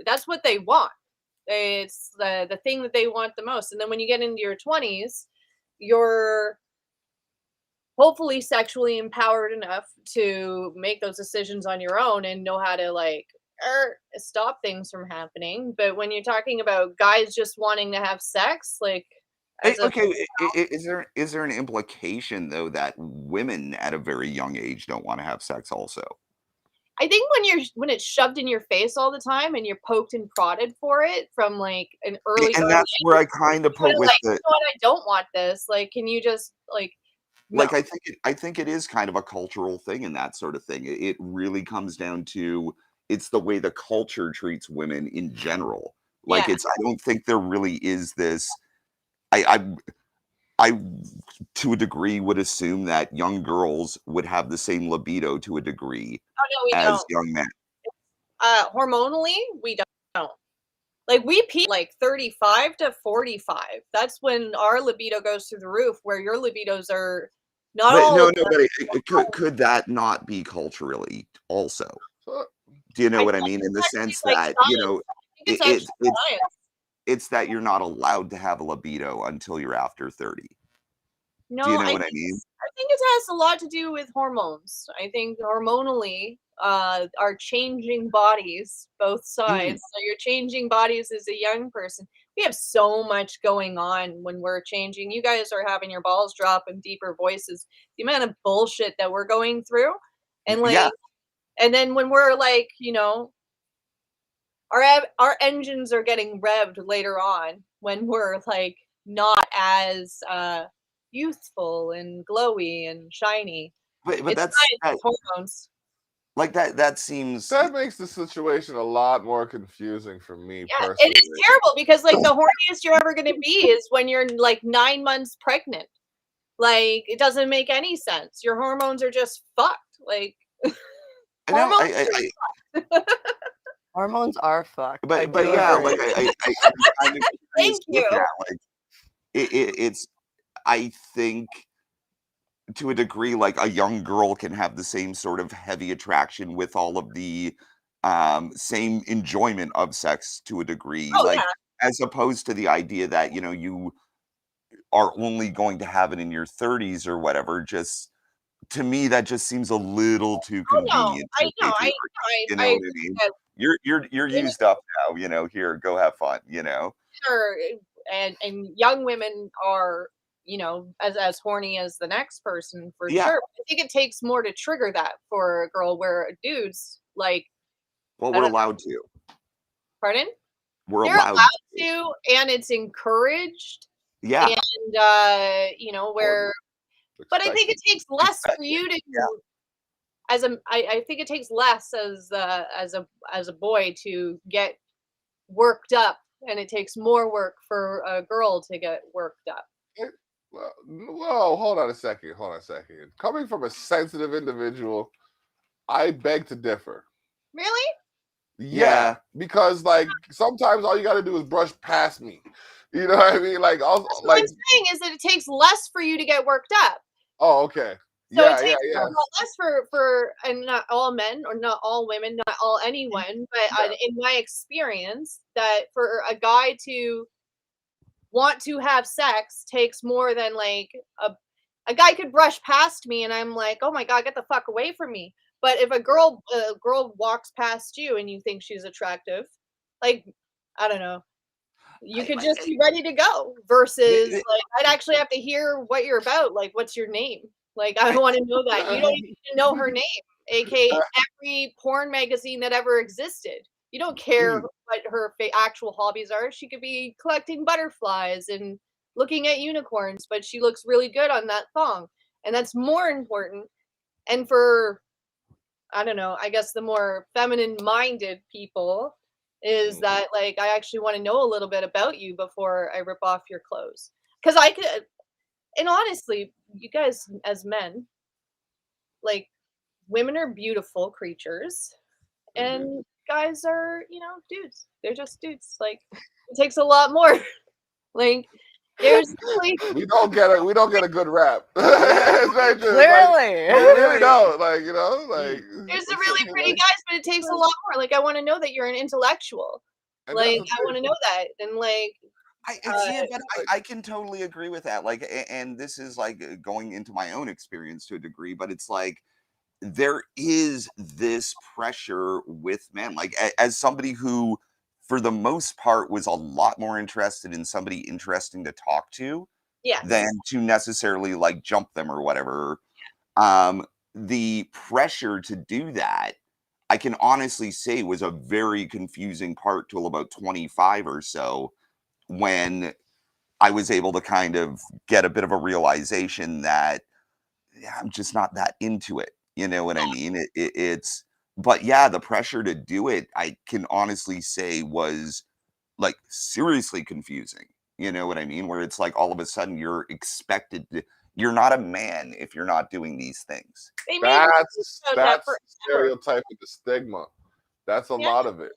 that's what they want. It's the thing that they want the most. And then when you get into your 20s, you're hopefully sexually empowered enough to make those decisions on your own and know how to like stop things from happening. But when you're talking about guys just wanting to have sex, like as a Okay, is there an implication though that women at a very young age don't want to have sex also? I think when it's shoved in your face all the time and you're poked and prodded for it from like an early And that's age, where I kind of put you're with like, you the know what, I don't want this. Like, can you just like no. like I think it is kind of a cultural thing and that sort of thing. It really comes down to it's the way the culture treats women in general. Like Yeah. it's I don't think there really is this I I to a degree would assume that young girls would have the same libido to a degree Oh no, we as don't. young men. Hormonally, we don't. Like we peak like 35 to 45. That's when our libido goes through the roof, where your libidos are not But all no, of no, them. but could that not be culturally also? So, Do you know I what I think mean? In it's the actually sense like that, you science. know, I think it's it actually science. it's that you're not allowed to have a libido until you're after 30. Do you No, know what I mean? I think it has a lot to do with hormones. I think hormonally, our changing bodies, both Mm, sides. So you're changing bodies as a young person. We have so much going on when we're changing. You guys are having your balls drop and deeper voices. The amount of bullshit that we're going through, and yeah, like, and then when we're like, our engines are getting revved later on when we're like not as youthful and glowy and shiny. but It's that's science, that, it's hormones. like that seems that makes the situation a lot more confusing for me Yeah, it personally. is terrible because like the horniest you're ever gonna be is when you're like 9 months pregnant. Like it doesn't make any sense. Your hormones are just fucked. Like I know hormones. Hormones are fucked. I but do yeah, agree. like I'm kind of curious Thank with you. that. Like it's I think to a degree, like a young girl can have the same sort of heavy attraction with all of the same enjoyment of sex to a degree, Oh like yeah. as opposed to the idea that you know you are only going to have it in your 30s or whatever. Just to me, that just seems a little too Oh no. convenient to I a know. I patriarchy. You I know what I agree mean? that You're women used up now. You know, here, go have fun. You know. are and young women are as horny as the next person for Yeah. sure. I think it takes more to trigger that for a girl where dudes like Well, I we're don't know, allowed to. pardon? We're They're allowed allowed to. to and it's encouraged Yeah. and Or where but I think expected. it takes less for you to Yeah. I think it takes less as a boy to get worked up and it takes more work for a girl to get worked up. Well, whoa, hold on a second. Hold on a second. Coming from a sensitive individual, I beg to differ. Really? Yeah, because like sometimes all you got to do is brush past me. You know what I mean? Like, That's what I'm saying is that it takes less for you to get worked up. oh, okay, So it yeah, takes a yeah. lot less for and not all men or not all women, not all anyone, but Yeah. in my experience, that for a guy to want to have sex takes more than like a guy could brush past me and I'm like, oh my god, get the fuck away from me. But if a girl walks past you and you think she's attractive, like I don't know, you could just be ready to go versus like I'd actually have to hear what you're about, like what's your name? Like I want to know that. You don't even need to know her name, aka every porn magazine that ever existed. You don't care what her actual hobbies are. She could be collecting butterflies and looking at unicorns, but she looks really good on that thong. And that's more important. And for I don't know, I guess the more feminine minded people is that like I actually want to know a little bit about you before I rip off your clothes. Cuz I could and honestly, you guys as men, like women are beautiful creatures and guys are, dudes. They're just dudes. Like it takes a lot more. Like there's really We don't get a good rap. It's very true. Clearly. Like, we really don't. Like, there's the really pretty guys, but it takes a lot more. Like I want to know that you're an intellectual. and Like that's the I want to thing. know that. And like I can totally agree with that. Like, and this is like going into my own experience to a degree, but it's like there is this pressure with men. Like, as somebody who, for the most part, was a lot more interested in somebody interesting to talk to Yes. than to necessarily like jump them or whatever. Um, the pressure to do that, I can honestly say, was a very confusing part till about 25 or so, when I was able to kind of get a bit of a realization that yeah, I'm just not that into it. You know what I mean? It's, but yeah, the pressure to do it, I can honestly say, was like seriously confusing. You know what I mean? Where it's like all of a sudden you're expected to, you're not a man if you're not doing these things. They made movies about that That's forever. stereotype with the stigma. That's a Yeah. lot of it.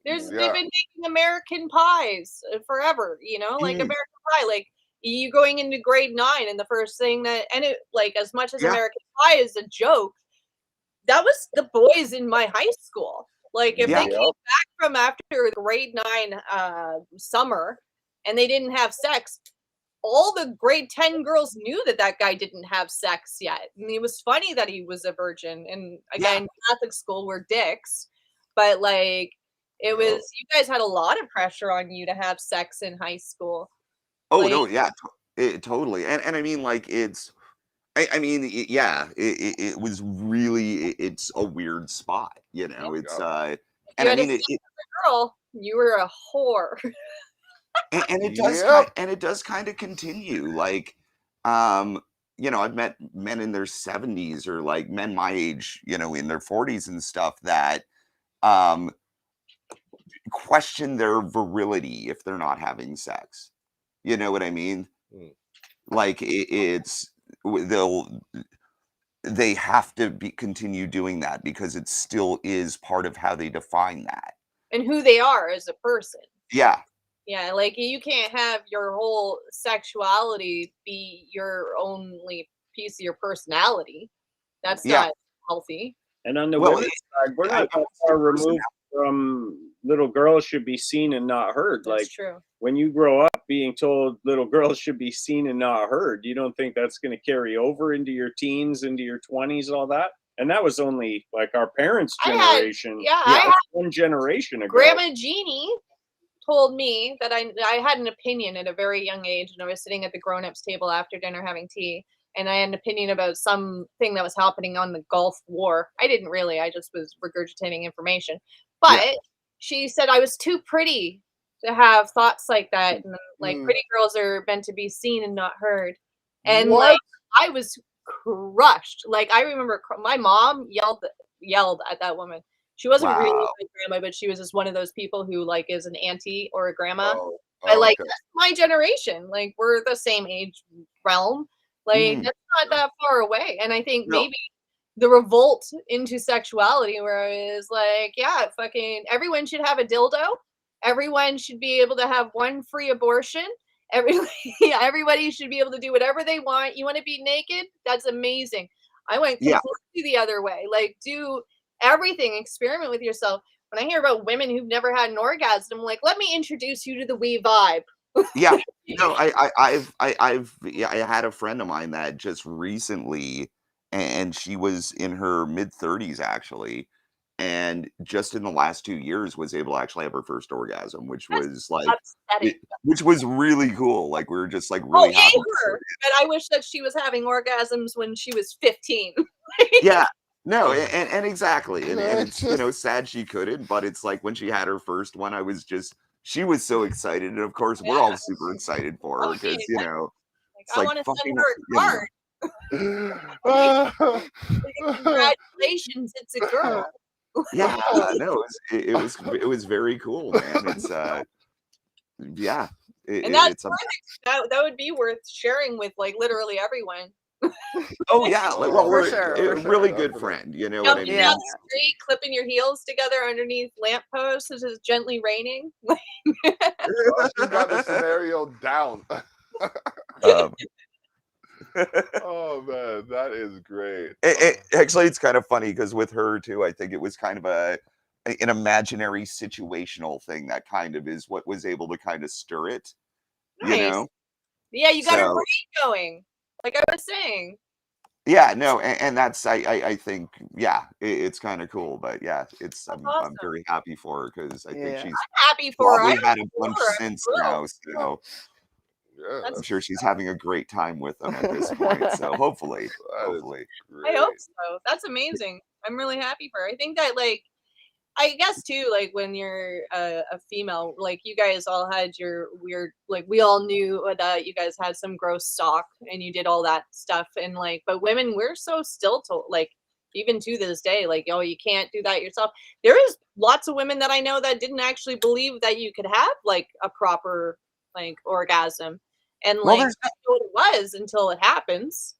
They've Yeah. been making American Pies forever, you know, like Mm. American Pie, like you going into grade 9 and the first thing that, and it, like, as much as Yeah. American Pie is a joke, that was the boys in my high school. Like, if Yeah. they came back from after grade 9 summer and they didn't have sex, all the grade 10 girls knew that that guy didn't have sex yet. And it was funny that he was a virgin. And again, Catholic school were dicks, but like, it was, you guys had a lot of pressure on you to have sex in high school. Oh Like, no, yeah, totally. And I mean, like, it's, I mean, yeah, it was really, it's a weird spot, you know. It's if and you I had a mean, sex with a girl, you were a whore. and it does Yep. and it does kind of continue. Like, you know, I've met men in their 70s, or like men my age, you know, in their 40s and stuff, that um question their virility if they're not having sex. You know what I mean? Mm. Like, it's they'll, they have to be continue doing that because it still is part of how they define that. And who they are as a person. Yeah. Yeah, like you can't have your whole sexuality be your only piece of your personality. That's Yeah. not healthy. And on the Well, women's side, we're I not know that it's your far removed personality. from little girls should be seen and not heard. That's Like, true. when you grow up being told little girls should be seen and not heard, you don't think that's going to carry over into your teens, into your 20s, all that? And that was only like our parents' generation. I had One generation ago. Grandma Jeannie told me that I had an opinion at a very young age, and I was sitting at the grown-ups table after dinner having tea, and I had an opinion about something that was happening on the Gulf War. I didn't really, I just was regurgitating information. But she said I was too pretty to have thoughts like that, and like pretty girls are meant to be seen and not heard. And What? like I was crushed. Like I remember my mom yelled at that woman. She wasn't really Wow. my grandma, but she was just one of those people who like is an auntie or a grandma. Oh, But like okay. that's my generation. Like we're the same age realm. Like that's not that far away. And I think No. maybe the revolt into sexuality where it is like, yeah, fucking everyone should have a dildo. Everyone should be able to have one free abortion. Everybody should be able to do whatever they want. You want to be naked? That's amazing. I went Yeah. completely the other way. Like do everything, experiment with yourself. When I hear about women who've never had an orgasm, I'm like, let me introduce you to the wee vibe. Yeah. No, I had a friend of mine that just recently, and she was in her mid 30s actually, and just in the last 2 years was able to actually have her first orgasm, which That's was like, upsetting. which was really cool. Like, we were just like Oh, really yay happy. her! But I wish that she was having orgasms when she was 15. Yeah. No, and exactly. And it's, you know, sad she couldn't, but it's like when she had her first one, I was just, she was so excited. And of course, we're all super excited for her Oh, because, yeah. you know, Like, it's I like want to send fucking, her a you know. card. Congratulations, it's a girl. Yeah, no, it was very cool, man. It's yeah, And that's it's a, perfect. That would be worth sharing with like literally everyone. oh yeah, like, well, For we're sure, a for really sure, good definitely. friend, you know what I Jumping mean? down Yeah. the street, clipping your heels together underneath lampposts as it's gently raining. Oh, she got the scenario down. Oh man, that is great. Actually, it's kind of funny because with her too, I think it was kind of an imaginary situational thing that kind of is what was able to kind of stir it. you know. Yeah, you got a So brain going, like I was saying. yeah, no, and that's I think it's kind of cool, but yeah, That's I'm awesome. very happy for her because I think Yeah. she's I'm happy for her. I probably hope had a for bunch her. since I will. now, so Yeah, I'm That's sure she's having a great time with them at this point. So hopefully, that is hopefully, I hope great. so. That's amazing. I'm really happy for her. I think that, like, I guess too, like when you're a female, like you guys all had your weird, like we all knew that you guys had some gross stock and you did all that stuff, and like, but women, we're so still to like, even to this day, like, oh, you can't do that yourself. There is lots of women that I know that didn't actually believe that you could have like a proper like orgasm, and well, like there's that's what it was until it happens.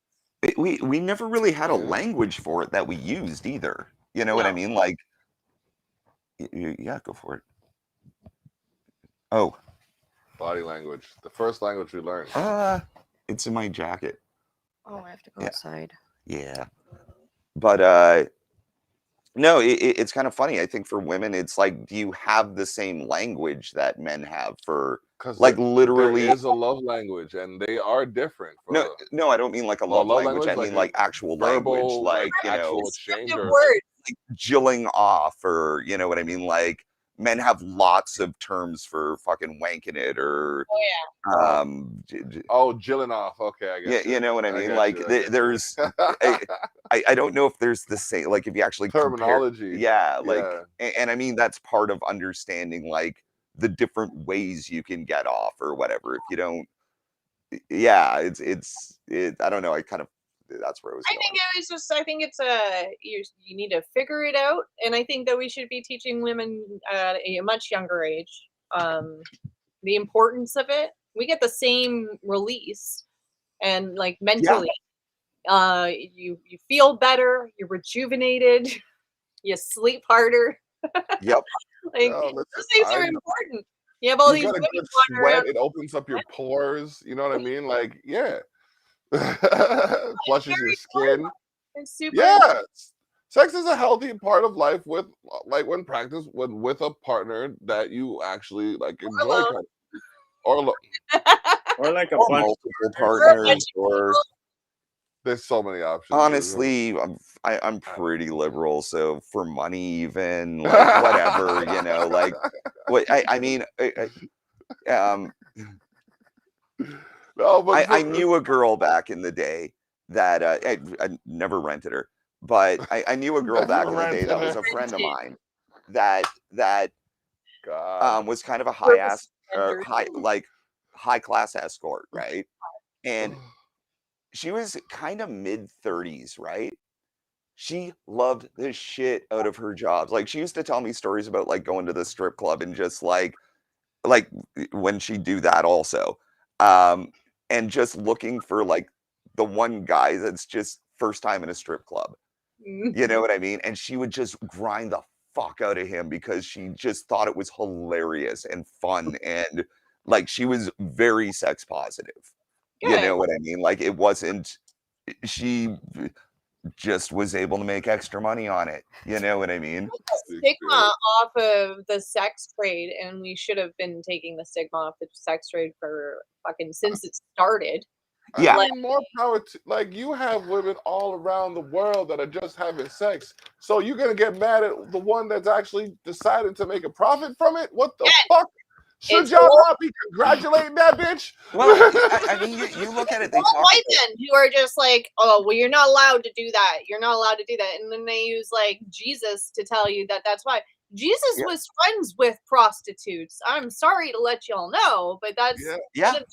we never really had a Yeah. language for it that we used either. You know what I No. mean? Like, yeah, go for it. Oh, Body language. The first language we learned. it's in my jacket. Oh, I have to go Yeah. outside. Yeah, but no, it's kind of funny. I think for women, it's like, do you have the same language that men have for, Because like, there literally? is a love language, and they are different. For No, no, I don't mean like a well, love love language. I language, like mean a like actual language, verbal, like, like actual exchange, Descriptive or words. like jilling off, or you know what I mean. Like men have lots of terms for fucking wanking it, or Oh Jilling off. Okay, I yeah, get you. you know what I mean. get Like you. I get you. there's, I don't know if there's the same, like if you actually compare, Terminology. yeah, like, Yeah. and I mean that's part of understanding like the different ways you can get off or whatever. If you don't, yeah, I don't know. I kind of, that's where I was I going. think it was just. I think it's you need to figure it out, and I think that we should be teaching women at a much younger age the importance of it. We get the same release, and like Yeah, mentally, you feel better, you're rejuvenated, you sleep harder. yep. Like No, listen, those things are important. You have all you these get a women good wandering sweat. around. It opens up your pores. You know what I mean? Like, yeah. Flushes your Very skin. fun. It's super. Yeah. Sex is a healthy part of life with, like, when practiced with a partner that you actually like enjoy, Alone. kind of, or Or like a Or bunch multiple Or a partners, bunch of or people. there's so many options. honestly, I'm pretty liberal, so for money, even like whatever, you know, like what I mean, No, but I knew a girl back in the day that I never rented her, but I knew a girl back in the day that was a friend of mine that God. was kind of a high Purpose ass, vendors. high class escort, right? And she was kind of mid 30s, right? She loved the shit out of her jobs. Like she used to tell me stories about like going to the strip club and just like when she do that also. Um and just looking for like the one guy that's just first time in a strip club. You know what I mean? And she would just grind the fuck out of him because she just thought it was hilarious and fun, and like she was very sex positive. You Good. know what I mean? Like it wasn't, she just was able to make extra money on it. You know what I mean? Stigma off of the sex trade, and we should have been taking the stigma off the sex trade for fucking since it started. Yeah. I mean, more power to, like, you have women all around the world that are just having sex. So you're gonna get mad at the one that's actually decided to make a profit from it? What the fuck? Should It's y'all old, not be congratulating that bitch? Well, I mean, you look at it, they old talk white about, men who are just like, oh, well, you're not allowed to do that. You're not allowed to do that. And then they use like Jesus to tell you that that's why. Jesus yeah, was friends with prostitutes. I'm sorry to let y'all know, but that's Yeah, yeah, one of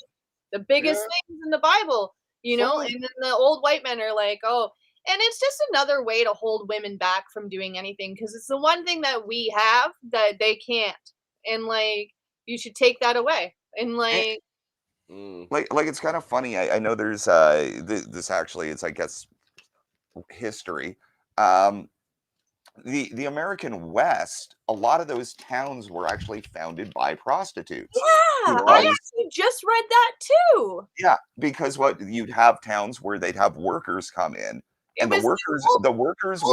the biggest yeah. things in the Bible, you know? So And then the old white men are like, oh, and it's just another way to hold women back from doing anything because it's the one thing that we have that they can't. And like, you should take that away. And and, like, like it's kind of funny. I know there's this actually, it's I guess history. Um, the American West, a lot of those towns were actually founded by prostitutes. yeah, I Because actually just read that too. yeah, because what you'd have towns where they'd have workers come in, It and was the workers gold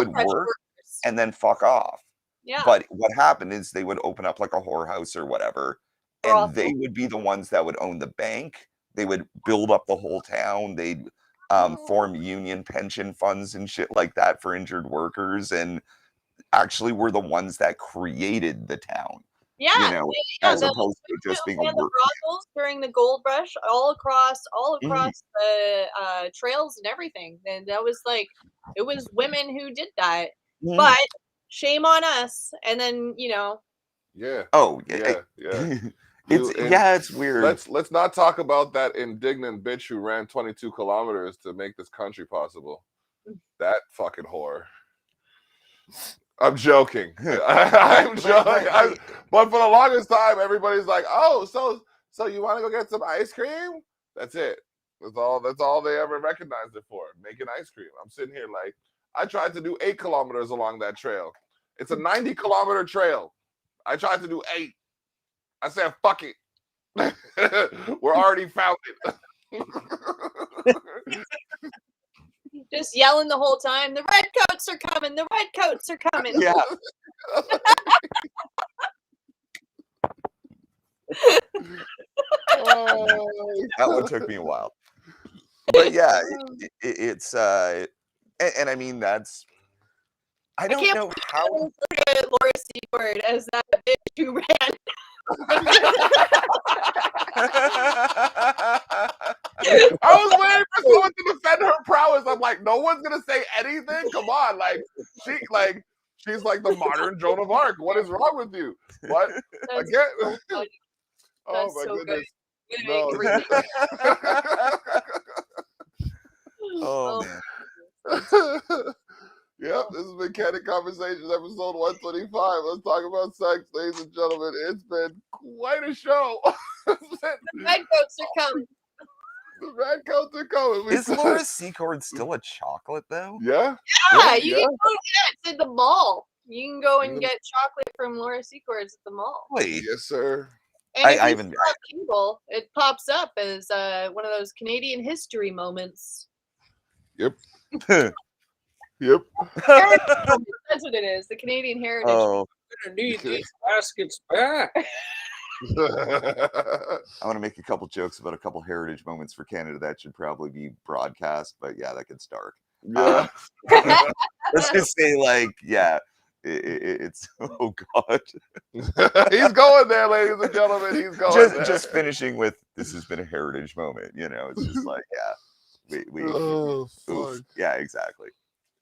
would rush work workers. and then fuck off. Yeah. But what happened is they would open up like a whorehouse or whatever, and they would be the ones that would own the bank. They would build up the whole town. They'd form union pension funds and shit like that for injured workers, and actually were the ones that created the town. Yeah, As opposed to just being a work brothels during the gold rush all across the trails and everything. And that was like, it was women who did that. But shame on us. And then, Yeah. Oh, Yeah. it's weird. Let's not talk about that indignant bitch who ran 22 kilometers to make this country possible. That fucking whore. I'm joking. I'm joking. But for the longest time, everybody's like, "Oh, so you want to go get some ice cream?" That's it. That's all they ever recognized it for, making ice cream. I'm sitting here like, I tried to do 8 kilometers along that trail. It's a 90-kilometer trail. I tried to do 8. I said, "Fuck it." We're already found it. Just yelling the whole time, "The red coats are coming! The red coats are coming!" Yeah. That one took me a while. But yeah, it's and I mean that's I don't know how look at Laura Secord as that bitch who ran. I was waiting for someone to defend her prowess. I'm like, no one's gonna say anything. Come on, she's like the modern Joan of Arc. What is wrong with you? What again? So Oh my so goodness! good. No. Oh man. Yep, this has been Candid Conversations, episode 125. Let's talk about sex, ladies and gentlemen. It's been quite a show. The red coats are coming. The red coats are coming. Is Laura Secord still a chocolate though? Yeah. Yeah, you can go. Yeah, it's at the mall. You can go and get chocolate from Laura Secord's at the mall. Wait. Yes, sir. And if you still have cable, it pops up as one of those Canadian history moments. Yep. Yep. That's what it is. The Canadian heritage. Oh, I'm gonna need these baskets back. I want to make a couple jokes about a couple heritage moments for Canada that should probably be broadcast, but yeah, that gets dark. Yeah. Let's just say, it's oh god. He's going there, ladies and gentlemen. He's going there. Just finishing with this has been a heritage moment. It's just like we fuck. Yeah, exactly.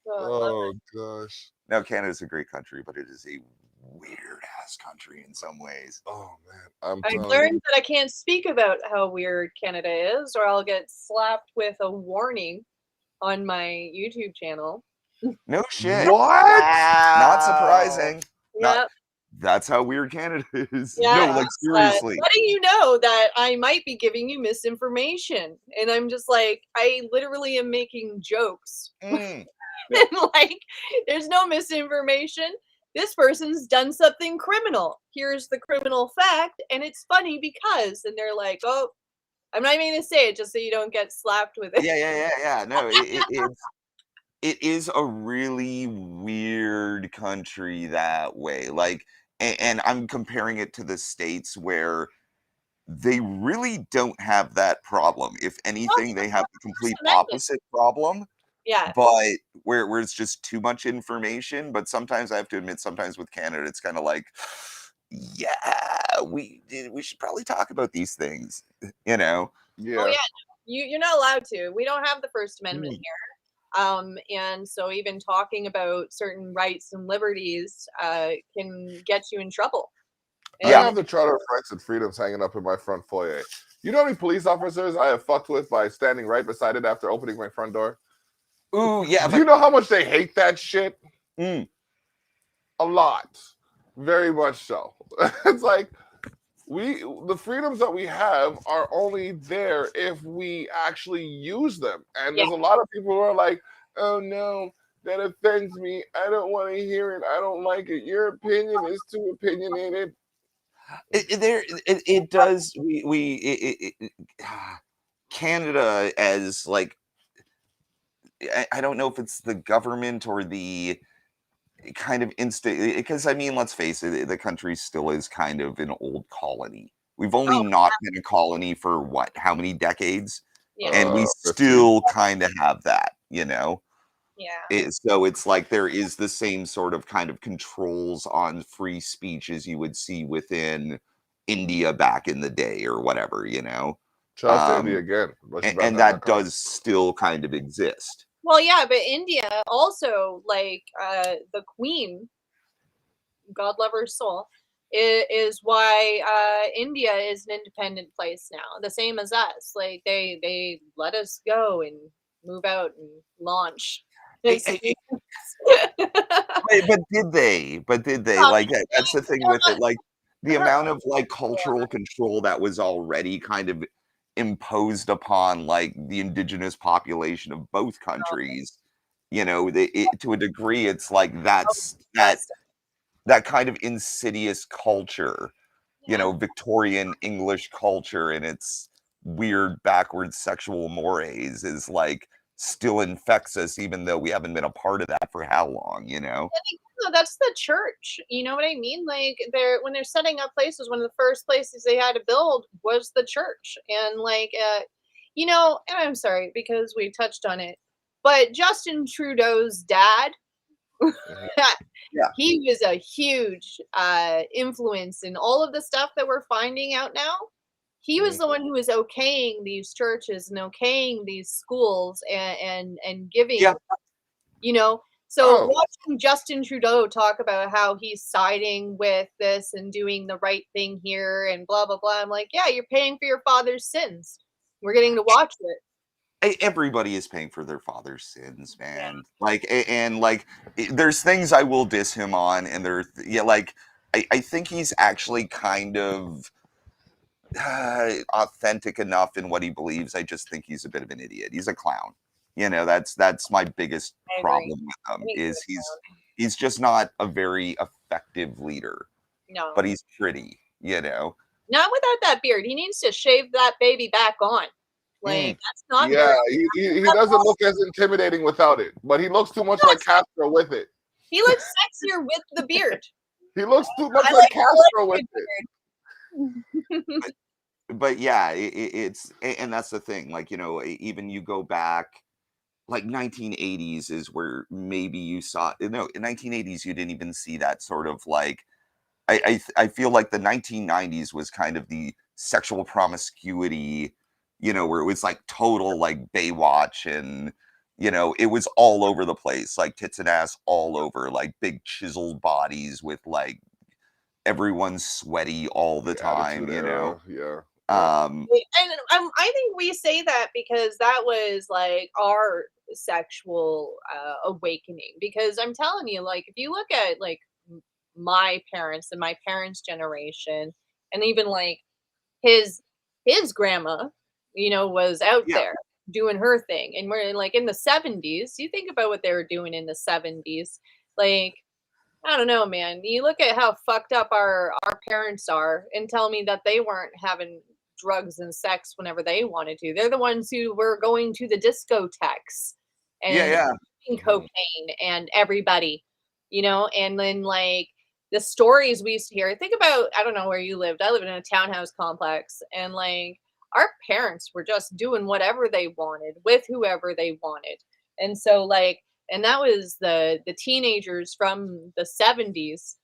Oh gosh. Now Canada's a great country, but it is a weird ass country in some ways. Oh man, I learned that I can't speak about how weird Canada is, or I'll get slapped with a warning on my YouTube channel. No shit. What? Not surprising. Yep. That's how weird Canada is. Yeah, no, seriously. Letting you know that I might be giving you misinformation. And I'm just like, I literally am making jokes. And there's no misinformation. This person's done something criminal. Here's the criminal fact. And it's funny because, and they're like, oh, I'm not even going to say it just so you don't get slapped with it. Yeah. No, it is a really weird country that way. And I'm comparing it to the States where they really don't have that problem. If anything, they have the complete opposite problem. Yeah. But where it's just too much information. But sometimes I have to admit, sometimes with Canada, it's kind of like, yeah, we should probably talk about these things, Yeah. Oh yeah, you're not allowed to. We don't have the First Amendment here. And so even talking about certain rights and liberties can get you in trouble. I have the Charter of Rights and Freedoms hanging up in my front foyer. You know how many police officers I have fucked with by standing right beside it after opening my front door? Ooh, yeah. Do you know how much they hate that shit? A lot. Very much so. It's like the freedoms that we have are only there if we actually use them. And there's a lot of people who are like, oh no, that offends me. I don't want to hear it. I don't like it. Your opinion is too opinionated. It does. Canada as I don't know if it's the government or the kind of instant, because I mean, let's face it, the country still is kind of an old colony. We've only not been a colony for what? How many decades? Yeah. And we 15. still kind of have that, you know? Yeah. So it's like there is the same sort of kind of controls on free speech as you would see within India back in the day or whatever, you know? Shout out to India again. And that does still kind of exist. Well, yeah, but India also, like, the Queen, God love her soul, is why India is an independent place now, the same as us. Like, they let us go and move out and launch. But did they? But did they? Like, that's the thing with it. Like, the amount of like cultural control that was already kind of imposed upon like the indigenous population of both countries, you know, to a degree, it's like that's that kind of insidious culture, you know, Victorian English culture and its weird backwards sexual mores is like still infects us, even though we haven't been a part of that for how long, you know? No, that's the church. You know what I mean? Like, when they're setting up places, one of the first places they had to build was the church. And like, you know, and I'm sorry because we touched on it, but Justin Trudeau's dad, Yeah. he was a huge influence in all of the stuff that we're finding out now. He was the one who was okaying these churches and okaying these schools and giving, you know. So watching Justin Trudeau talk about how he's siding with this and doing the right thing here and blah blah blah, I'm like, yeah, you're paying for your father's sins. We're getting to watch it. Everybody is paying for their father's sins, man. Like, and like, there's things I will diss him on, and like, I think he's actually kind of authentic enough in what he believes. I just think he's a bit of an idiot. He's a clown. You know, that's my biggest problem with him is he's just not a very effective leader. No. But he's pretty, you know. Not without that beard. He needs to shave that baby back on. Like, that's not he doesn't look as intimidating without it, but he looks too much like Castro with it. He looks sexier with the beard. He looks too much like Castro with it. But yeah, it's and that's the thing. Like, you know, even you go back, like 1980s is where maybe you saw. No, in 1980s you didn't even see that sort of like. I feel like the 1990s was kind of the sexual promiscuity, you know, where it was like total like Baywatch and, you know, it was all over the place, like tits and ass all over, like big chiseled bodies with like everyone's sweaty all the time, you know. And I think we say that because that was like our sexual awakening. Because I'm telling you, like, if you look at like my parents and my parents' generation, and even like his grandma, you know, was out there doing her thing, and we're like in the 70s. You think about what they were doing in the 70s, like, I don't know, man. You look at how fucked up our parents are and tell me that they weren't having drugs and sex whenever they wanted to. They're the ones who were going to the discotheques and doing cocaine and everybody, you know. And then like the stories we used to hear. Think about, I don't know where you lived. I lived in a townhouse complex, and like our parents were just doing whatever they wanted with whoever they wanted. And so like, and that was the teenagers from the 70s,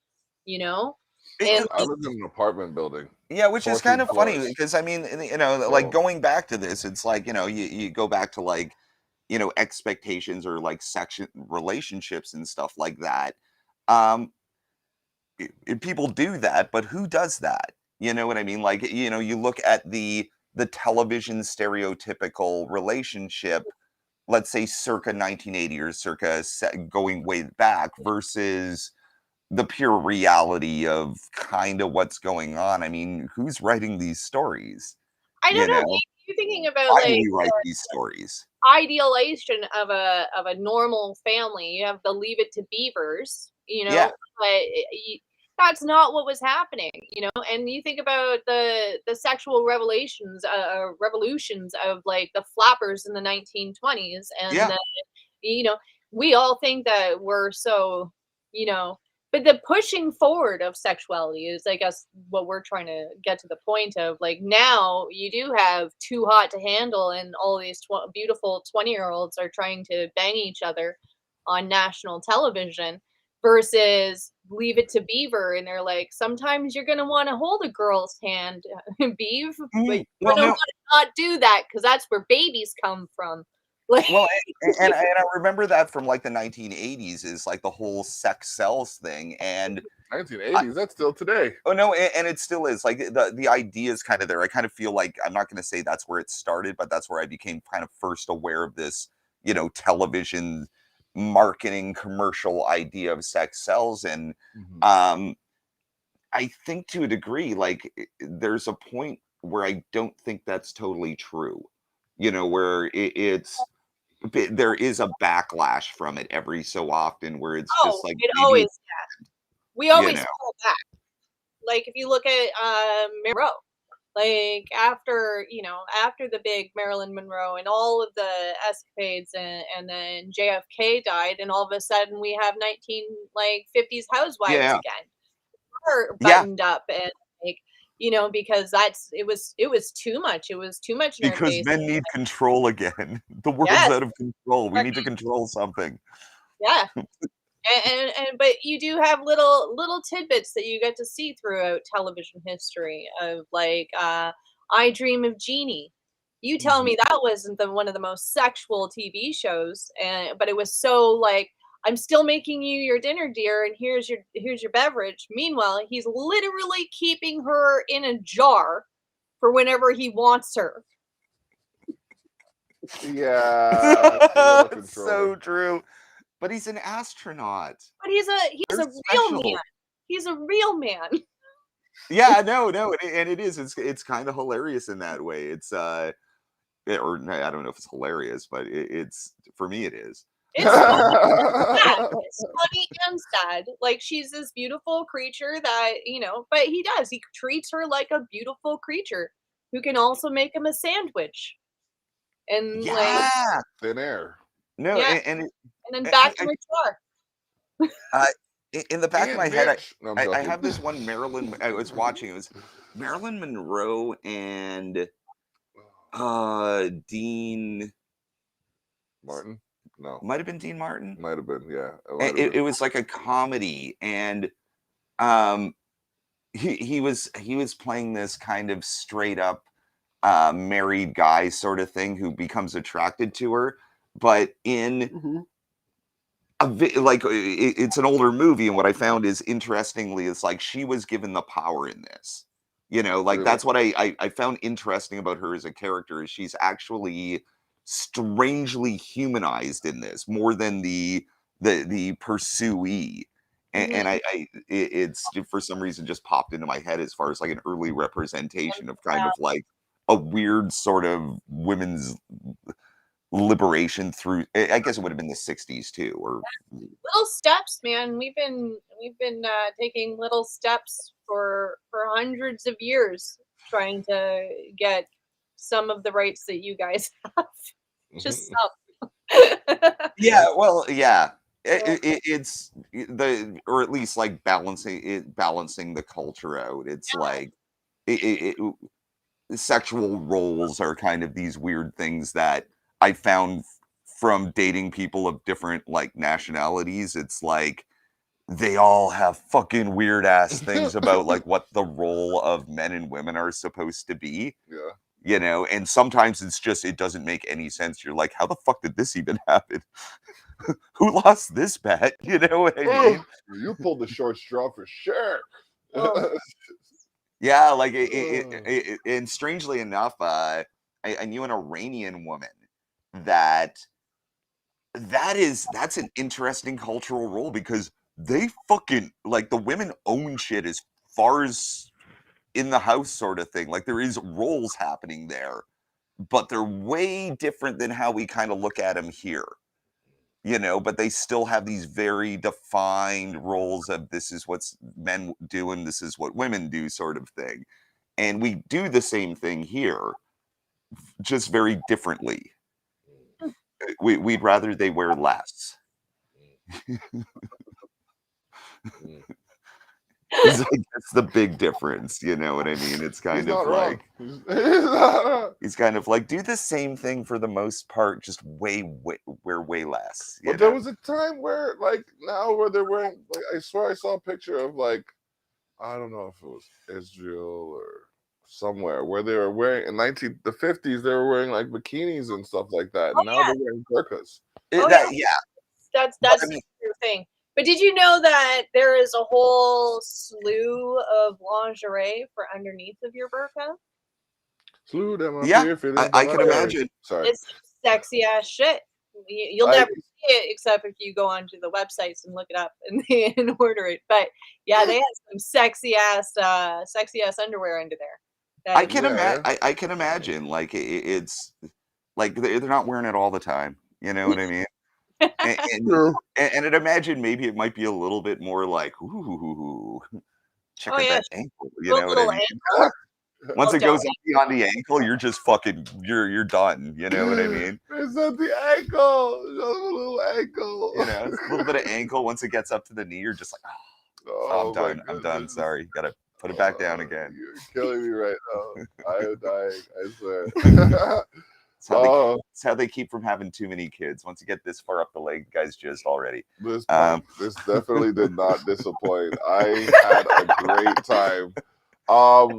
you know. And I lived in an apartment building. Yeah, which is kind of funny because I mean, you know, like going back to this, it's like, you know, you go back to like, you know, expectations or like section relationships and stuff like that. People do that, but who does that? You know what I mean? Like, you know, you look at the television stereotypical relationship, let's say circa 1980 or circa going way back versus the pure reality of kind of what's going on. I mean, who's writing these stories? I don't know. You're thinking about why like do we write these stories? Idealization of a normal family. You have the Leave It to Beavers, you know, but that's not what was happening, you know. And you think about the sexual revolutions of like the flappers in the 1920s, and you know, we all think that we're so, you know, but the pushing forward of sexuality is, I guess, what we're trying to get to the point of. Like, now you do have Too Hot to Handle, and all these beautiful 20-year-olds are trying to bang each other on national television versus Leave It to Beaver, and they're like, sometimes you're gonna want to hold a girl's hand, Beav, but you're Well, gonna no, want to not do that because that's where babies come from. Like, well, and I remember that from like the 1980s is like the whole sex sells thing, and 1980s, that's still today. oh no, and it still is. Like the idea is kind of there. I kind of feel like I'm not going to say that's where it started, but that's where I became kind of first aware of this, television marketing commercial idea of sex sells, and Mhm. I think to a degree, like there's a point where I don't think that's totally true. Where there is a backlash from it every so often, where it's oh, just like it maybe always, it's, we you always know, pull back. Like, if you look at Monroe, like, after the big Marilyn Monroe and all of the escapades, and then JFK died, and all of a sudden we have 1950s housewives yeah, again, are yeah, buttoned up, and like, because it was too much. It was too much in our because face. men need control again. The world's Yes, out of control. We need to control something. yeah. And but you do have little tidbits that you get to see throughout television history of, like, I Dream of Jeannie. You tell me that wasn't one of the most sexual TV shows, and but it was so, like, I'm still making you your dinner, dear, and here's your beverage. Meanwhile, he's literally keeping her in a jar for whenever he wants her. Yeah, it's a little So controlling. true. But he's an astronaut. But he's They're a real man. special. He's a real man. Yeah, no, no, and it is. It's kind of hilarious in that way. Or no, I don't know if it's hilarious, but it's for me it is. It's funny. Sad. It's funny and sad. Like, she's this beautiful creature that, but he does. He treats her like a beautiful creature who can also make him a sandwich. And, like, Yeah, Thin air. no, yeah, and and then back to I, my jar. uh, in the back of And my head, bitch. No, I'm I joking. have this one Marilyn. I was watching. It was Marilyn Monroe and Dean. Martin? No. Might have been Dean Martin. Might have been, yeah. It might have It been. was like a comedy, and um, he was playing this kind of straight up married guy sort of thing who becomes attracted to her, but in it's an older movie, and what I found is interestingly, it's like she was given the power in this. Like Really? that's what I found interesting about her as a character is she's actually strangely humanized in this more than the pursuee. And Hmm. it's for some reason just popped into my head as far as like an early representation of kind of like a weird sort of women's liberation through. I guess it would have been the 60s too, or Little steps, man. We've been taking little steps for hundreds of years trying to get some of the rights that you guys have. Just Mhm. some. yeah, well, yeah. Yeah. It's or at least like balancing the culture out. It's like sexual roles are kind of these weird things that I found from dating people of different like nationalities. It's like they all have fucking weird ass things about like what the role of men and women are supposed to be. Yeah. And sometimes it's just it doesn't make any sense. You're like, how the fuck did this even happen? Who lost this bet? You know what I Ugh, mean? you pulled the short straw for sure. Oh, Yeah, like Ugh. and strangely enough, I knew an Iranian woman that that's an interesting cultural role because they fucking like the women own shit as far as in the house sort of thing. Like there is roles happening there, but they're way different than how we kind of look at them here. But they still have these very defined roles of this is what's men do and this is what women do sort of thing. And we do the same thing here, just very differently. We'd rather they wear less. He's like, that's the big difference. You know what I mean? It's kind He's of not like wrong. He's not wrong. he's kind of like do the same thing for the most part, just way less. You But there know? was a time where, like, now where they're wearing, like, I swear I saw a picture of, like, I don't know if it was Israel or somewhere where they were wearing in the 50s. They were wearing like bikinis and stuff like that. Oh, Now yeah. they're wearing burqas. Oh, That, yeah. yeah. That's I mean- the true thing. But did you know that there is a whole slew of lingerie for underneath of your burqa? Slew them up Yeah, here, feeling I them can up there. imagine. Sorry. It's sexy ass shit. You'll never see it except if you go onto the websites and look it up and order it. But yeah, they have some sexy ass underwear under there. I can Yeah. I can imagine. Like it's like they're not wearing it all the time. You know what I mean? And True. I'd imagine maybe it might be a little bit more like, ooh, check Oh, out yeah, that ankle. You Real know what I little mean? ankle. Once Oh, it goes don't. up beyond the ankle, you're just fucking you're done. You know what I mean? It's at the ankle. It's a little ankle. You know, it's a little bit of ankle. Once it gets up to the knee, you're just like, oh, I'm my done. I'm done. goodness. Sorry, gotta put it back down again. You're killing me right now. I am dying. I swear. It's how they keep from having too many kids. Once you get this far up the leg, guys just already. This definitely did not disappoint. I had a great time.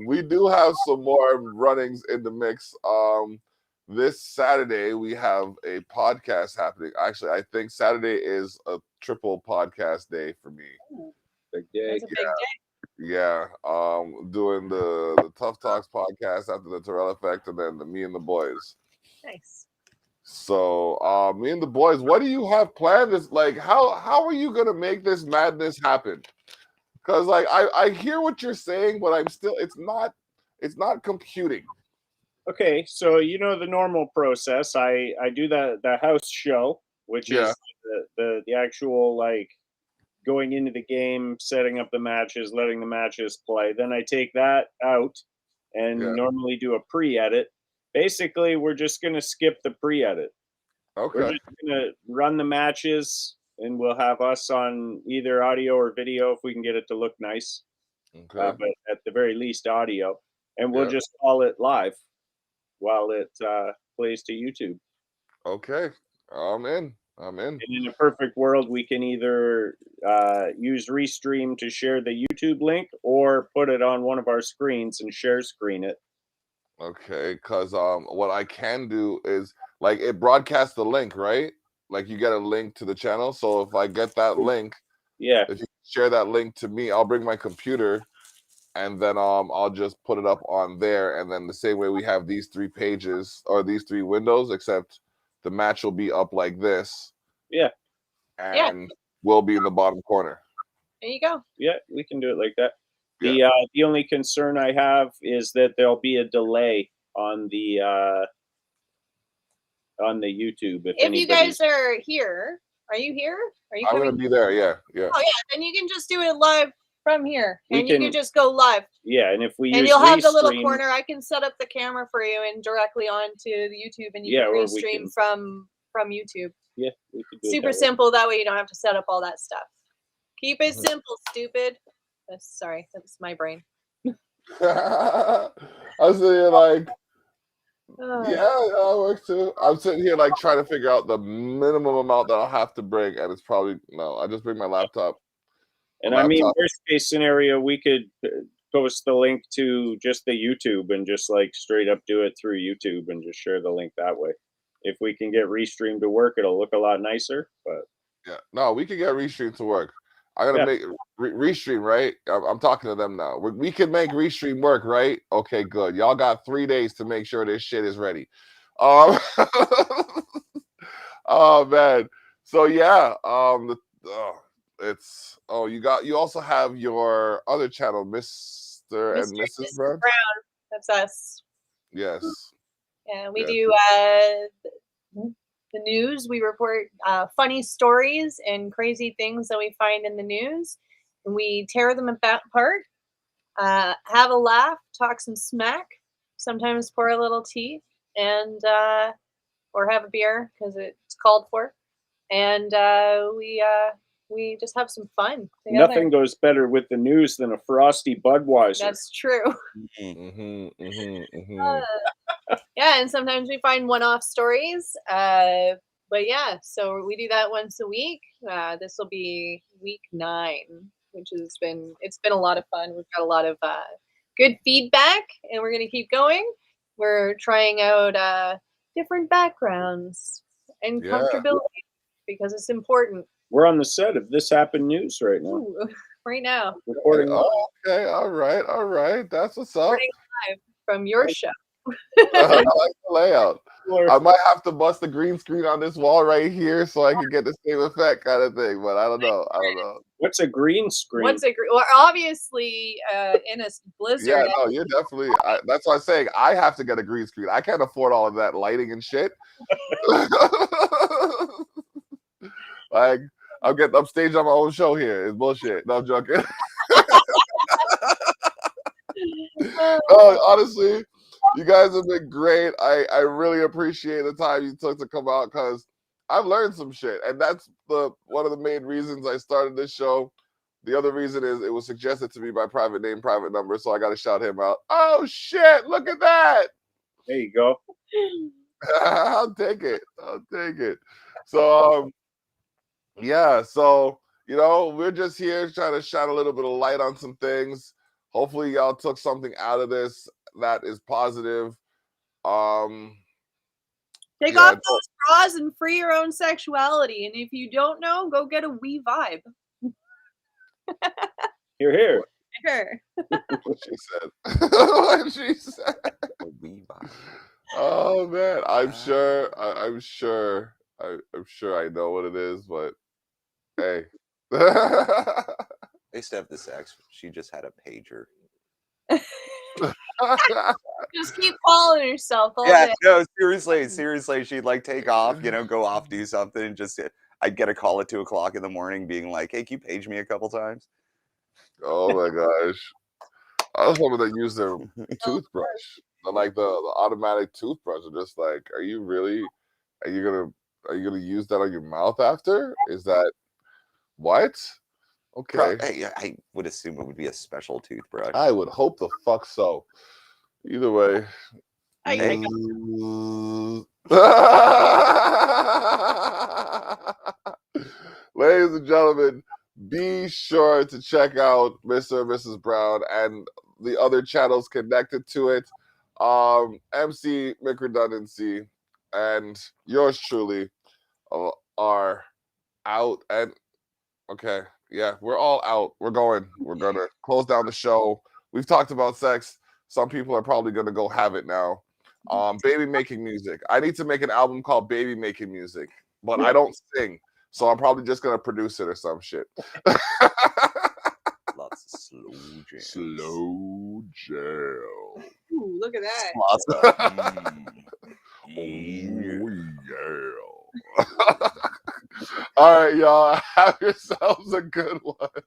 We do have some more runnings in the mix. This Saturday we have a podcast happening. Actually, I think Saturday is a triple podcast day for me. Big day. It's a big day. Yeah. Doing the Tough Talks podcast after the Terrell Effect, and then the Me and the Boys. Nice. So, me and the boys, what do you have planned? This like how are you gonna make this madness happen? Because like I hear what you're saying, but I'm still it's not computing. Okay, so you know the normal process. I do the house show, which Yeah. is the actual like going into the game, setting up the matches, letting the matches play. Then I take that out and Yeah. normally do a pre-edit. Basically, we're just going to skip the pre-edit. We're Okay. just going to run the matches, and we'll have us on either audio or video if we can get it to look nice. Okay. But at the very least, audio, and we'll Yeah. just call it live while it plays to YouTube. Okay. I'm in. And in a perfect world, we can either use Restream to share the YouTube link or put it on one of our screens and share screen it. Okay, because what I can do is like it broadcasts the link, right? Like you get a link to the channel. So if I get that link, Yeah, if you share that link to me, I'll bring my computer and then I'll just put it up on there. And then the same way we have these 3 pages or these 3 windows, except the match will be up like this. Yeah. And we'll be in the bottom corner. There you go. Yeah, we can do it like that. Yeah. The only concern I have is that there'll be a delay on the YouTube. If you guys are here, are you here? Are you I'm coming? gonna be there. Yeah. Oh yeah, then you can just do it live from here, and you can- can just go live. Yeah, and if we And use you'll have the little Restream- corner. I can set up the camera for you and directly onto the YouTube, and you Yeah, can or we restream can- from YouTube. Yeah, we could do it Super that way. simple. That way you don't have to set up all that stuff. Keep it Mhm. simple, stupid. Sorry, that's my brain. I was sitting here like, yeah, that works too. I'm sitting here like trying to figure out the minimum amount that I'll have to bring, and it's probably no. I just bring my laptop. And My I mean, laptop. worst case scenario, we could post the link to just the YouTube and just like straight up do it through YouTube and just share the link that way. If we can get Restream to work, it'll look a lot nicer. But Yeah, no, we can get Restream to work. I gotta make Restream, right? I'm talking to them now. We can make Restream work, right? Okay, good. Y'all got 3 days to make sure this shit is ready. Oh man. So yeah, you also have your other channel, Mr. and Mrs. Brown. That's us. Yes. Yeah, we Yeah. do the news. We report funny stories and crazy things that we find in the news, and we tear them apart, have a laugh, talk some smack, sometimes pour a little tea, and or have a beer because it's called for, and we we just have some fun together. Nothing goes better with the news than a frosty Budweiser. That's true. Mm-hmm. Yeah, and sometimes we find one-off stories. But yeah, so we do that once a week. This will be week 9, which it's been a lot of fun. We've got a lot of good feedback, and we're gonna keep going. We're trying out different backgrounds and Yeah. comfortability because it's important. We're on the set of This Happened News right now. Ooh, right now, Recording live. Oh, okay, all right. That's what's up. recording live from your show. I like the layout. I might have to bust the green screen on this wall right here so I can get the same effect kind of thing, but I don't know. What's a green screen? Well, obviously in a blizzard. Yeah, no, you're definitely. That's what I'm saying. I have to get a green screen. I can't afford all of that lighting and shit. Like, I'm staging on my own show here. It's bullshit. No, I'm joking. Oh, honestly, you guys have been great. I really appreciate the time you took to come out because I've learned some shit, and that's one of the main reasons I started this show. The other reason is it was suggested to me by private name, private number, so I got to shout him out. Oh shit! Look at that. There you go. I'll take it. So yeah, so we're just here trying to shine a little bit of light on some things. Hopefully y'all took something out of this that is positive. Take off those bras and free your own sexuality. And if you don't know, go get a wee vibe. Here. Sure. What she said. What she said. A wee vibe. Oh man, I'm sure I know what it is, but hey. I used to have this ex. She just had a pager. Just keep calling herself all Yeah, day. no, seriously. She'd like take off, go off, do something, and just I'd get a call at 2:00 in the morning, being like, "Hey, can you page me a couple times?" Oh my gosh. I was hoping that use their toothbrush. Like the automatic toothbrush. I'm just like, are you gonna use that on your mouth after? Is that what? Okay. I would assume it would be a special toothbrush. I would hope the fuck so. Either way. I think Ladies and gentlemen, be sure to check out Mr. and Mrs. Brown and the other channels connected to it. MC McRedundancy and yours truly are out. And okay, yeah, we're all out. We're gonna close down the show. We've talked about sex. Some people are probably gonna go have it now. Baby making music. I need to make an album called Baby Making Music, but I don't sing, so I'm probably just gonna produce it or some shit. Lots of slow jam. Slow jam. Ooh, look at that. Lots of. Yeah. All right, y'all. Have yourselves a good one.